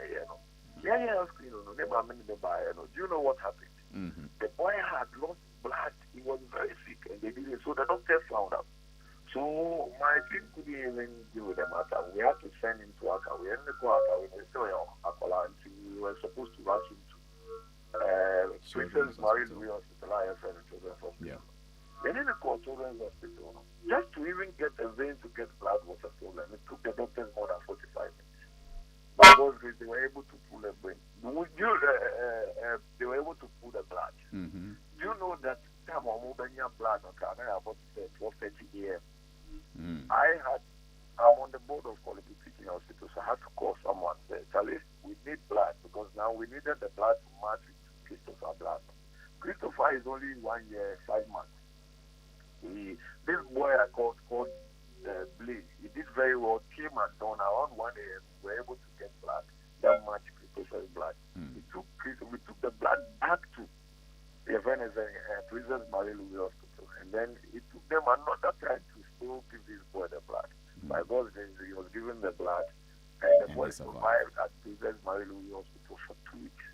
screening. Do you know what happened? The boy had lost blood. He was very sick, and they did it. So the doctor found out. So my team couldn't even deal with the matter. We had to send him to Aka. We ended up going to we were supposed to rush him to Princess Mary Louis Hospital, IFN Children's Hospital. They didn't call Children's Hospital. Just to even get a vein to get blood was a problem. It took the doctors more than 45 minutes. But because they were able to pull the brain. They were able to pull the blood. Do you know that time I'm moving your blood on about 12:30 a.m. I'm on the board of quality teaching hospital, so I had to call someone and say, Charlie, we need blood because now we needed the blood to match with Christopher's blood. Christopher is only 1 year, 5 months. This boy I called Blaze. He did very well, came at dawn around 1 a.m. We were able to get blood that matched Christopher's blood. We took the blood back to the Princess Mary Louis Hospital, and then it took them another time to still give this boy the blood. By God's grace, he was given the blood, and the boy survived at Princess Mary Louis Hospital for 2 weeks.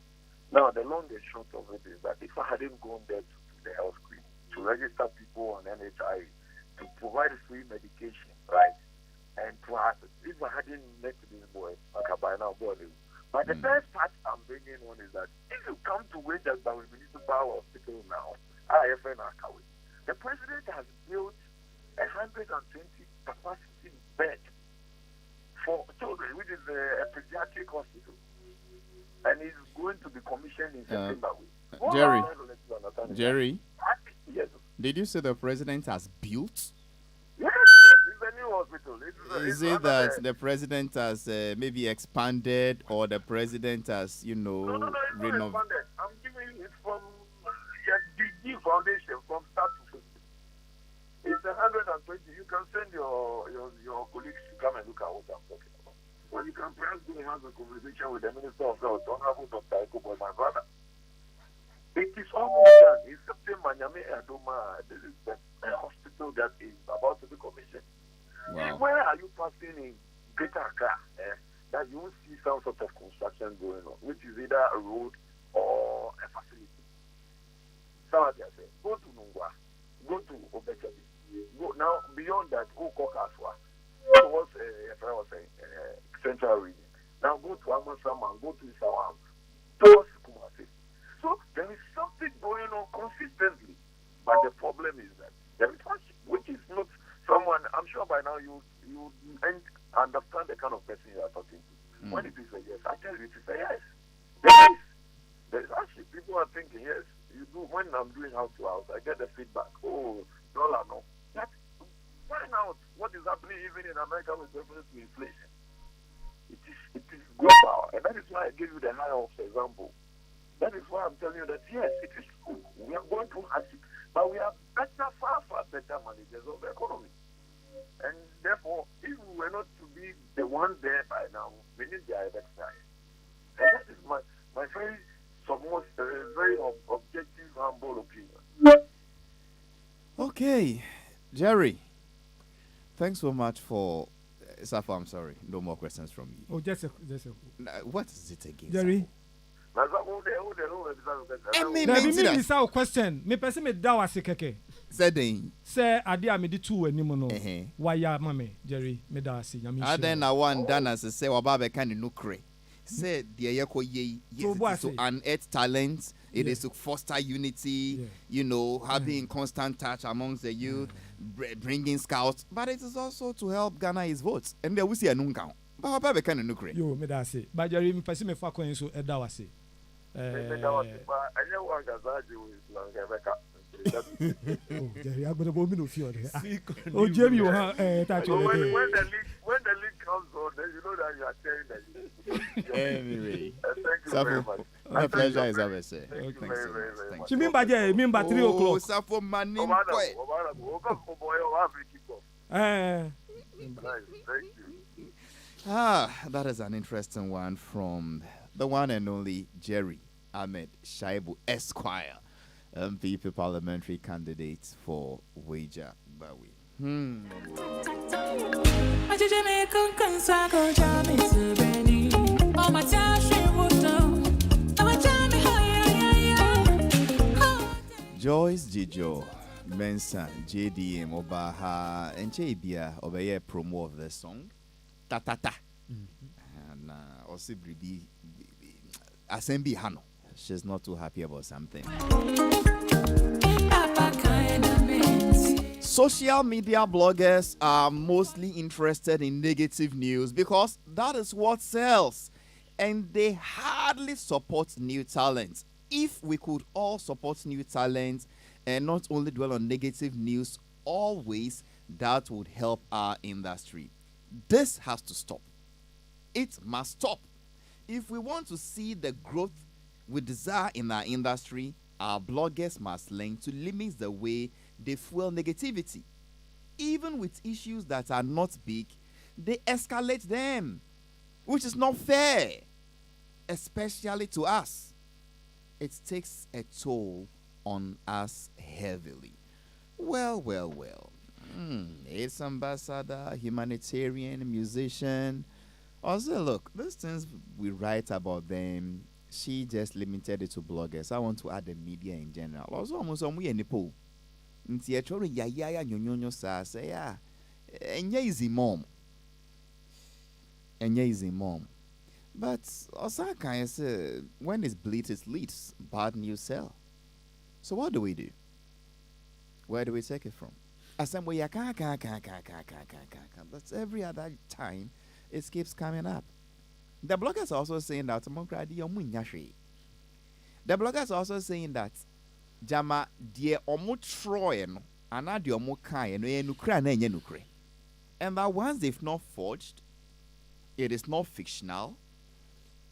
Now, the long and short of it is that if I hadn't gone there to do the health screen, to register people on NHI, to provide free medication, right, and to ask, if I hadn't met this boy, okay, by now, boy, but the first part I'm bringing on is that if you come to Wages by Municipal Hospital now, IFN Akawi, the president has built 120 capacity bed for children, which is a pediatric hospital, and it's going to be commissioned in September. Jerry, yes. Did you say the president has built? Yes, it's a new hospital. Is it that the president has maybe expanded, or the president has, No, renovated? I'm giving it from the foundation from start to finish. It's 120. You can send your colleagues to come and look at what I'm talking about. Or you can perhaps go and have a conversation with the Minister of Health, Honorable Dr. Ekubo, my brother. It is almost done. In September, this is the hospital that is about to be commissioned. Wow. Where are you passing in Greater Accra? that you will see some sort of construction going on, which is either a road or a facility. Somebody I say, go to Nungwa, go to Obechabi. Go now beyond that, go Kokaswa. Towards if I was saying central region. Now go to Amasaman, go to Isawam, towards Kumasi. So there is something going on consistently. But the problem is that there is one which is not someone, I'm sure by now you understand the kind of person you are talking to. When it is a yes, I tell you it is a yes. There is actually people are thinking, yes, you do. When I'm doing house to house, I get the feedback. Oh, dollar no. That find out what is happening even in America with reference to inflation. It is global, and that is why I give you the high of example. That is why I'm telling you that yes, it is true. We are going through hardship, but we are better, far better managers of the economy. And therefore, if we were not to be the one there by now, we need the other side. And that is my very very objective, humble opinion. Okay, Jerry. Thanks so much for. Safa, I'm sorry. No more questions from you. Oh, just a. What is it again, Jerry. This question. Me person me da wase keke. Say ade a me di two anim no. Why ya mame Jerry me da wase nyame. Aden na one dana say waba be kan no kre. Say the yeko ye to unearth talent. It is to foster unity, having constant touch amongst the youth, bringing scouts. But it is also to help Ghana his votes. And there we see a nunca. But how can you create? Yo, me da say. But Jerry, me person me fa coin so e da wase. Oh, Jerry, I'm gonna go me no fear. Oh, Jerry, touch when the league comes on, then you know that you are sharing the Anyway, thank you very much. My pleasure is always said. Thank you very much. You mean by 3 o'clock? Safo mani Nice, thank you. That is an interesting one from the one and only Jerry Ahmed Shaibu Esquire, MPP parliamentary candidate for Wager Bawi. Joyce Jijo Mensa JDM Obaha and Jabia Obeye promo of the song Tatata and Osibribi Asembi Hano. She's not too happy about something. Social media bloggers are mostly interested in negative news because that is what sells, and they hardly support new talent. If we could all support new talent and not only dwell on negative news always, that would help our industry. This has to stop. It must stop. If we want to see the growth we desire in our industry, our bloggers must learn to limit the way they fuel negativity. Even with issues that are not big, they escalate them, which is not fair, especially to us. It takes a toll on us heavily. Well. It's ambassador, humanitarian, musician. Also, look, these things we write about them, she just limited it to bloggers. I want to add the media in general. Also, almost on we any pool. Nti e choro ya nyonyonyo sa say ya. Enye easy mom. But also can say when it's bleed it leads, bad news sell. So what do we do? Where do we take it from? But every other time it keeps coming up. The bloggers are also saying that the bloggers are also saying that Jama die omo troye no ana die omo kan no enukra na enye nukre. And that once they've not forged, it is not fictional.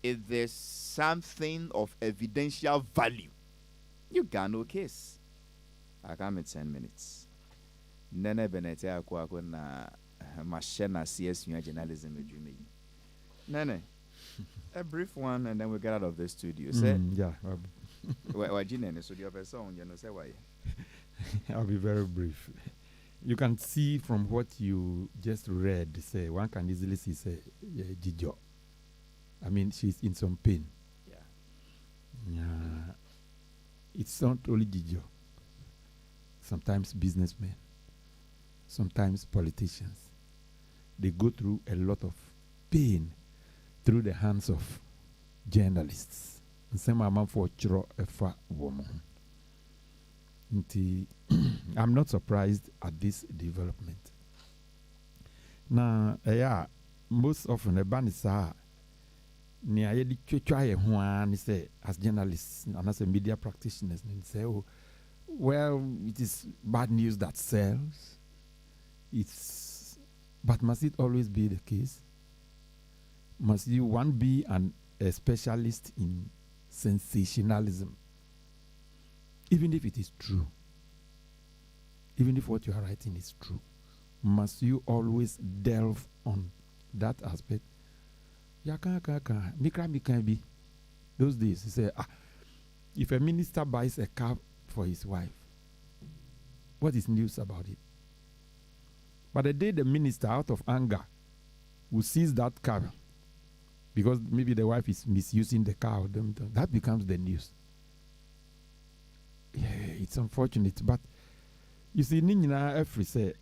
If there's something of evidential value, you got no case. I come in 10 minutes. Nene Benete akwa na machine CS journalism edume. Nene, a brief one and then we get out of the studio. Yeah. I'll be very brief. You can see from what you just read, say one can easily see, say, Jijo. I mean, she's in some pain. Yeah. It's not only Gijo. Sometimes businessmen, sometimes politicians, they go through a lot of pain through the hands of journalists. Some amount for chiro efa woman. I'm not surprised at this development. Now, most often a ban is near the church say as journalists and as a media practitioners and say, oh, well, it is bad news that sells. But must it always be the case? Must you one be a specialist in sensationalism? Even if it is true, even if what you are writing is true, must you always delve on that aspect? Mikra be. Those days, he said, if a minister buys a car for his wife, what is news about it? But the day the minister, out of anger, will seize that car, because maybe the wife is misusing the car, that becomes the news. Yeah, it's unfortunate, but you see, Nina Efri say,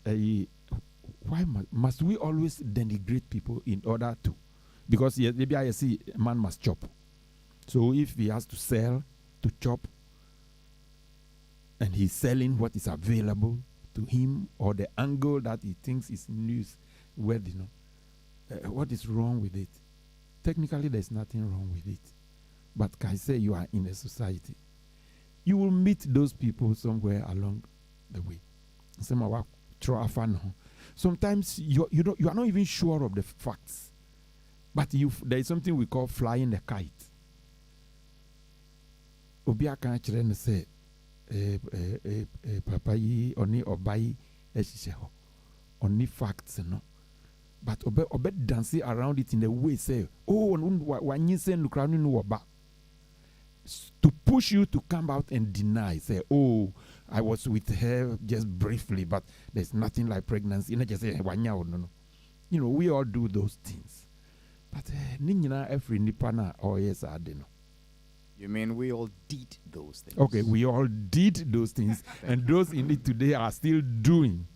why must we always denigrate people in order to? Because maybe I see a man must chop. So if he has to sell, to chop, and he's selling what is available to him or the angle that he thinks is newsworthy, what is wrong with it? Technically, there's nothing wrong with it. But can I say you are in a society? You will meet those people somewhere along the way. Sometimes you are not even sure of the facts. But there is something we call flying the kite. Obia can actually say, Papa yi oni obai eshiseho oni facts no. But obe dancing around it in a way say, oh, wanyise nukranu no oba. To push you to come out and deny, say, oh, I was with her just briefly, but there's nothing like pregnancy. You know, just say, no. You know, we all do those things. But ninyina every nipana or yes, I don't know. You mean we all did those things? Okay, we all did those things, and those in it today are still doing.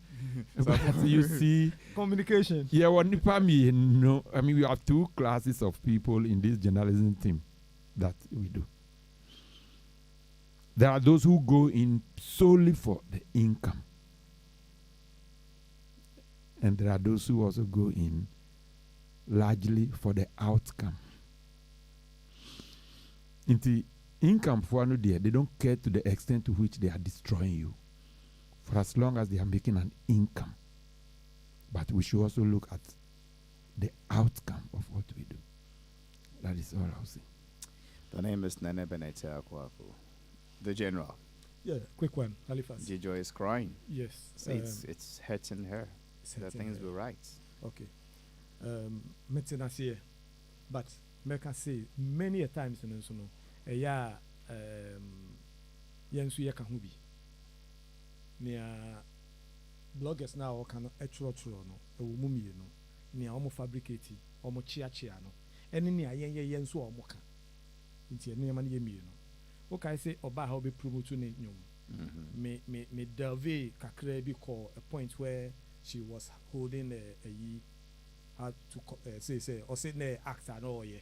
But you see, communication. Yeah, what nipa me no. I mean, we have two classes of people in this journalism team that we do. There are those who go in solely for the income. And there are those who also go in largely for the outcome. In the income for one day, they don't care to the extent to which they are destroying you. For as long as they are making an income. But we should also look at the outcome of what we do. That is all I'll say. The name is Nene Benete Akwaku. The general. Yeah, quick one. Halifax. Jijo is crying. Yes. So it's hurting her. The things we write. Okay. Maintenance here. But I can say many a times in so no. Yensu ya kahubi. Nia bloggers now can actual no. Mumi no. Nia omo fabricate. Omo chia no. Eni nia yensu omo kan. Inti eni yamani yemi no. Okay, I say oba how be promote ne nyom. Me delve kakra bi call a point where she was holding had to say or say ne actor no yeah.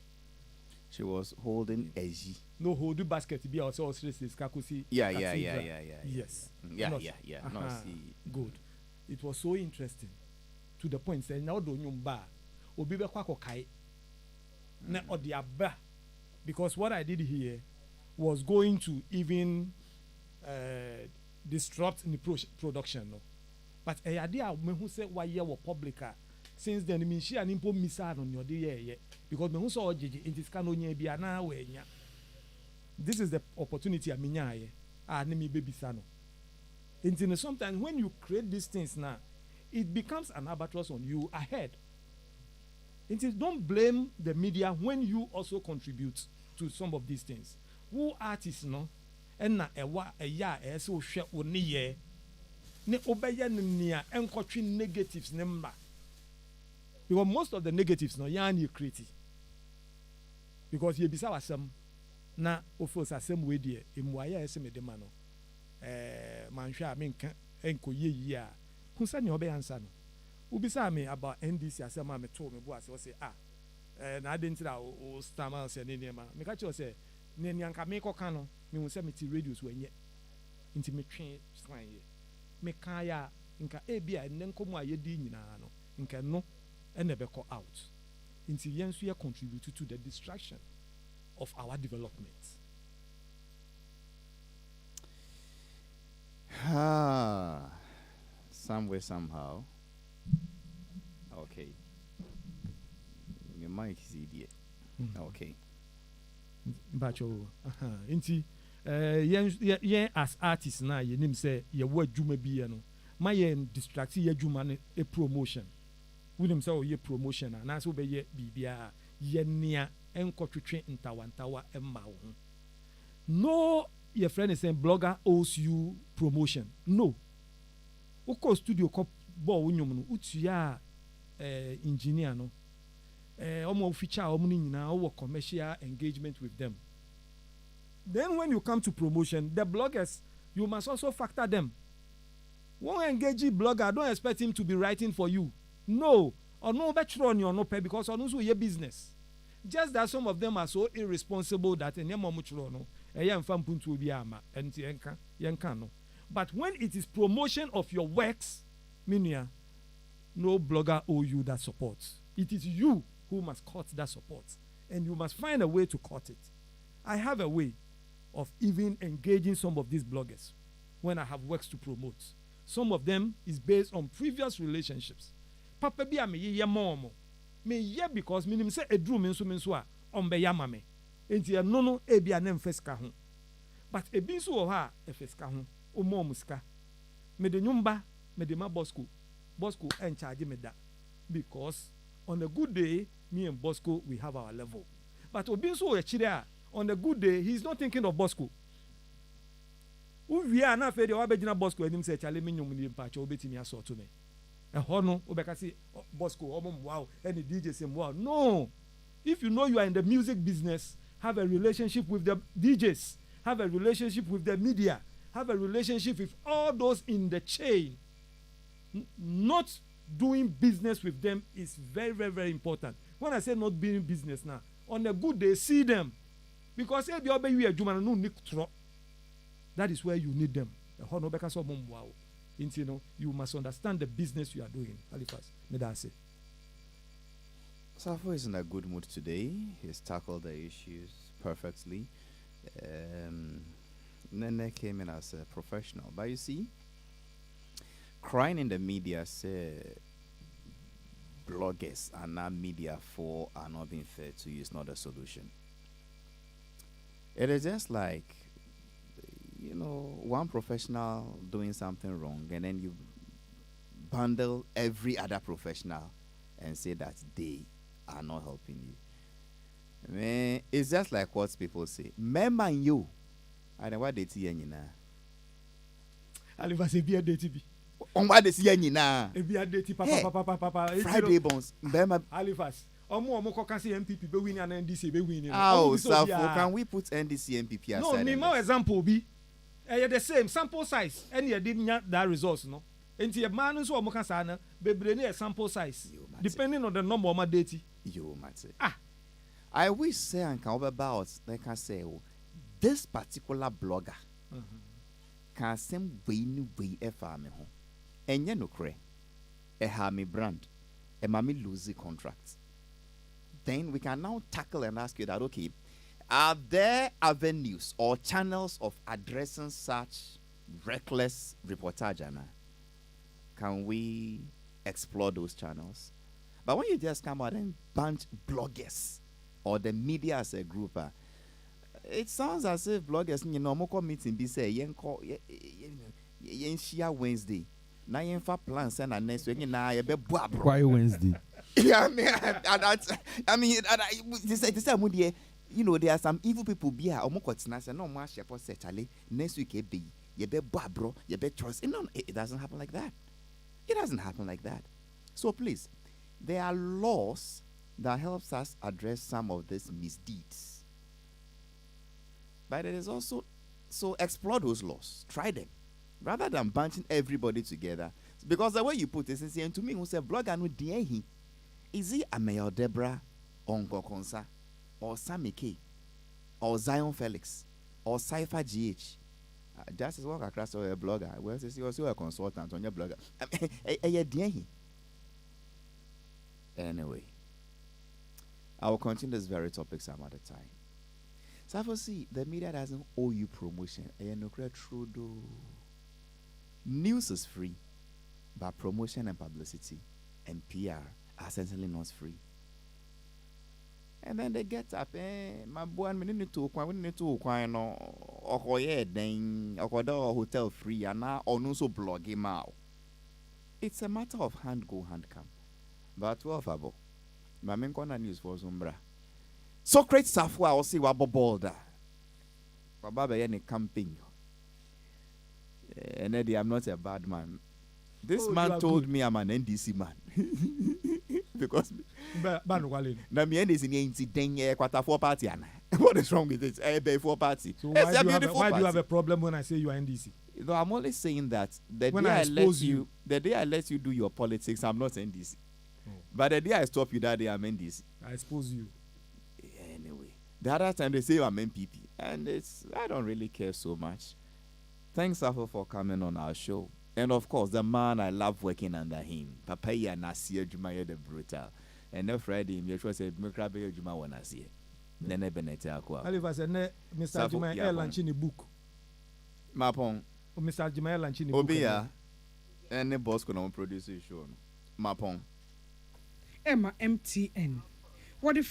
She was holding a G. No hold the basket be also stress kakusi. Yeah. Yes. Yeah. No, see. Good. It was so interesting to the point say now do nyom ba obi be kwa kai na odi aba because what I did here was going to even disrupt the production no. But a idea me who say why you were publica since then me she an impo misa on your day because me who saw JJ in this can only be na we nya. This is the opportunity a minya ye me baby sano. And sometimes when you create these things now, it becomes an albatross on you ahead. Don't blame the media when you also contribute to some of these things. Who artists no and na ewa eya so hwe oni ye ne obeye nia enkotwe negatives ne mba because most of the negatives no ya na create because ye bisa wasɛm na ofos asɛm we deɛ emuayɛ ɛsɛ me de ma no manhwɛ a menka enko ye a hu sɛ ne ɔbɛyɛ ansa no ubisa me about NDC asɛm a me to me bo ase o say na ade ntira o stamal sɛ ne nneɛma me ka kyerɛ sɛ ne nyanka me kɔka no me hu sɛ me ti radio so anyɛ nti me twe san ye me ka ya nka ebi a ne nkomo a yedi nyinaa no nka no ɛna bɛkɔ out nti yɛn nso yɛ contribute to the distraction of our development. Somewhere, somehow. Okay. Your mic is idiot. Okay. Bacho. Inti yen as artists na ye nim say ye wo adwuma bi ye no. Ma ye distract ye adwuma no a promotion. We nim say o ye promotion na so be ye bibia ye nia enkotwetwe ntawantawa emma wo. No, your friend is saying blogger owes you promotion. No. Uko studio ko bo wonyum no utua engineer no omo feature omo ni nyina wo commercial engagement with them. Then when you come to promotion, the bloggers, you must also factor them. One engaging blogger, don't expect him to be writing for you. No, or no better on your no pay because on also your business. Just that some of them are so irresponsible that any momuchro no puntu bi ama enti yenka no. But when it is promotion of your works, minia, no blogger owe you that support. It is you who must cut that support, and you must find a way to cut it. I have a way of even engaging some of these bloggers when I have works to promote. Some of them is based on previous relationships. Papa bi a me ye momo. Me ye because minim say edru me nso a ombe ya mame. Enti no no e bia na mfeska ho. But e bi nso wo ha e feska ho. O mo muska. Me de nyumba, me de ma Bosco. Bosco en charge me da. Because on a good day, me and Bosco we have our level. But obi nso e chire a on a good day, he's not thinking of Bosco. We are not afraid of Abedina Bosco and him say, Charlie Minum in patch, obetimi aso to me. A hono, Obekasi, Bosco, wow, and the DJ say, wow. No. If you know you are in the music business, have a relationship with the DJs, have a relationship with the media, have a relationship with all those in the chain. Not doing business with them is very, very, very important. When I say not doing business now, on a good day, see them. Because if you obey you, no nick tro. That is where you need them. You must understand the business you are doing. Halifax, may I say? Safo is in a good mood today. He's tackled the issues perfectly. Nene came in as a professional. But you see, crying in the media say bloggers and not media for are not being fair to you is not a solution. It is just like, one professional doing something wrong and then you bundle every other professional and say that they are not helping you. I mean, it's just like what people say. Member you. I know what they see you now. Halifax be a dirty be. On what they see you now. Be a dirty papa. Friday bones. Halifax. Omo can see MPP be winning and NDC be winning. Oh, so can we put NDC MPP aside? No, me more example be. The same sample size. And you didn't get that results, no. Enti a man nso omo kan sa na bebre ne sample size depending on the number of my data. You might say. I wish say and can about like I say this particular blogger can same way e fa me ho. Enye no kre. E ha me brand. E ma me lose contract. Then we can now tackle and ask you that, okay, are there avenues or channels of addressing such reckless reportage? Can we explore those channels? But when you just come out and bunch bloggers or the media as a group, it sounds as if bloggers, moko meeting be say, yen share Wednesday. Na yen fa plans and next week na ye be boa bro. Why Wednesday? Yeah, I mean, this there are some evil people be here. No more share for Charlie. Next week be you be boa bro, you be trust. No, it doesn't happen like that. It doesn't happen like that. So please, there are laws that helps us address some of these misdeeds. But it is also, so explore those laws, try them, rather than bunching everybody together. Because the way you put it, and to me, who said blogger no dear is he a Mayor Deborah or Nkokonsa or Sammy K or Zion Felix or Cypher GH? Just as well across a blogger. Well, you also a consultant on your blogger. Anyway, I will continue this very topic some other time. So I see the media doesn't owe you promotion. News is free, but promotion and publicity and PR are certainly not free. And then they get up, my boy, we need to hotel free and now also blog him out. It's a matter of hand go, hand come. But 12 abo. My main corner news for Zumbra. Socrates Safwa or see what bobolda. Baba any camping. And Eddie, I'm not a bad man. This man told me I'm an NDC man. Because na me NDC ni quarter 4 party. What is wrong with it? A 4 party. So why do you have a problem when I say you are NDC? No, I'm only saying that the day I let you do your politics, I'm not NDC. Oh. But the day I stop you, that day I'm NDC. I expose you. Anyway, the other time they say I'm MPP, and I don't really care so much. Thanks, Safo, for coming on our show. And of course, the man I love working under him, Papaya Nasir Jumaya the Brutal. And no Friday, me sure said Mukrabe Juma Wanasir. Nene Benete Aqua. Halifax Mr. Jumaya Lanchini book. Mapon. Mr. Jumaya Lanchini book. Obia. And the boss could not produce a show. Mapon. Emma MTN. What if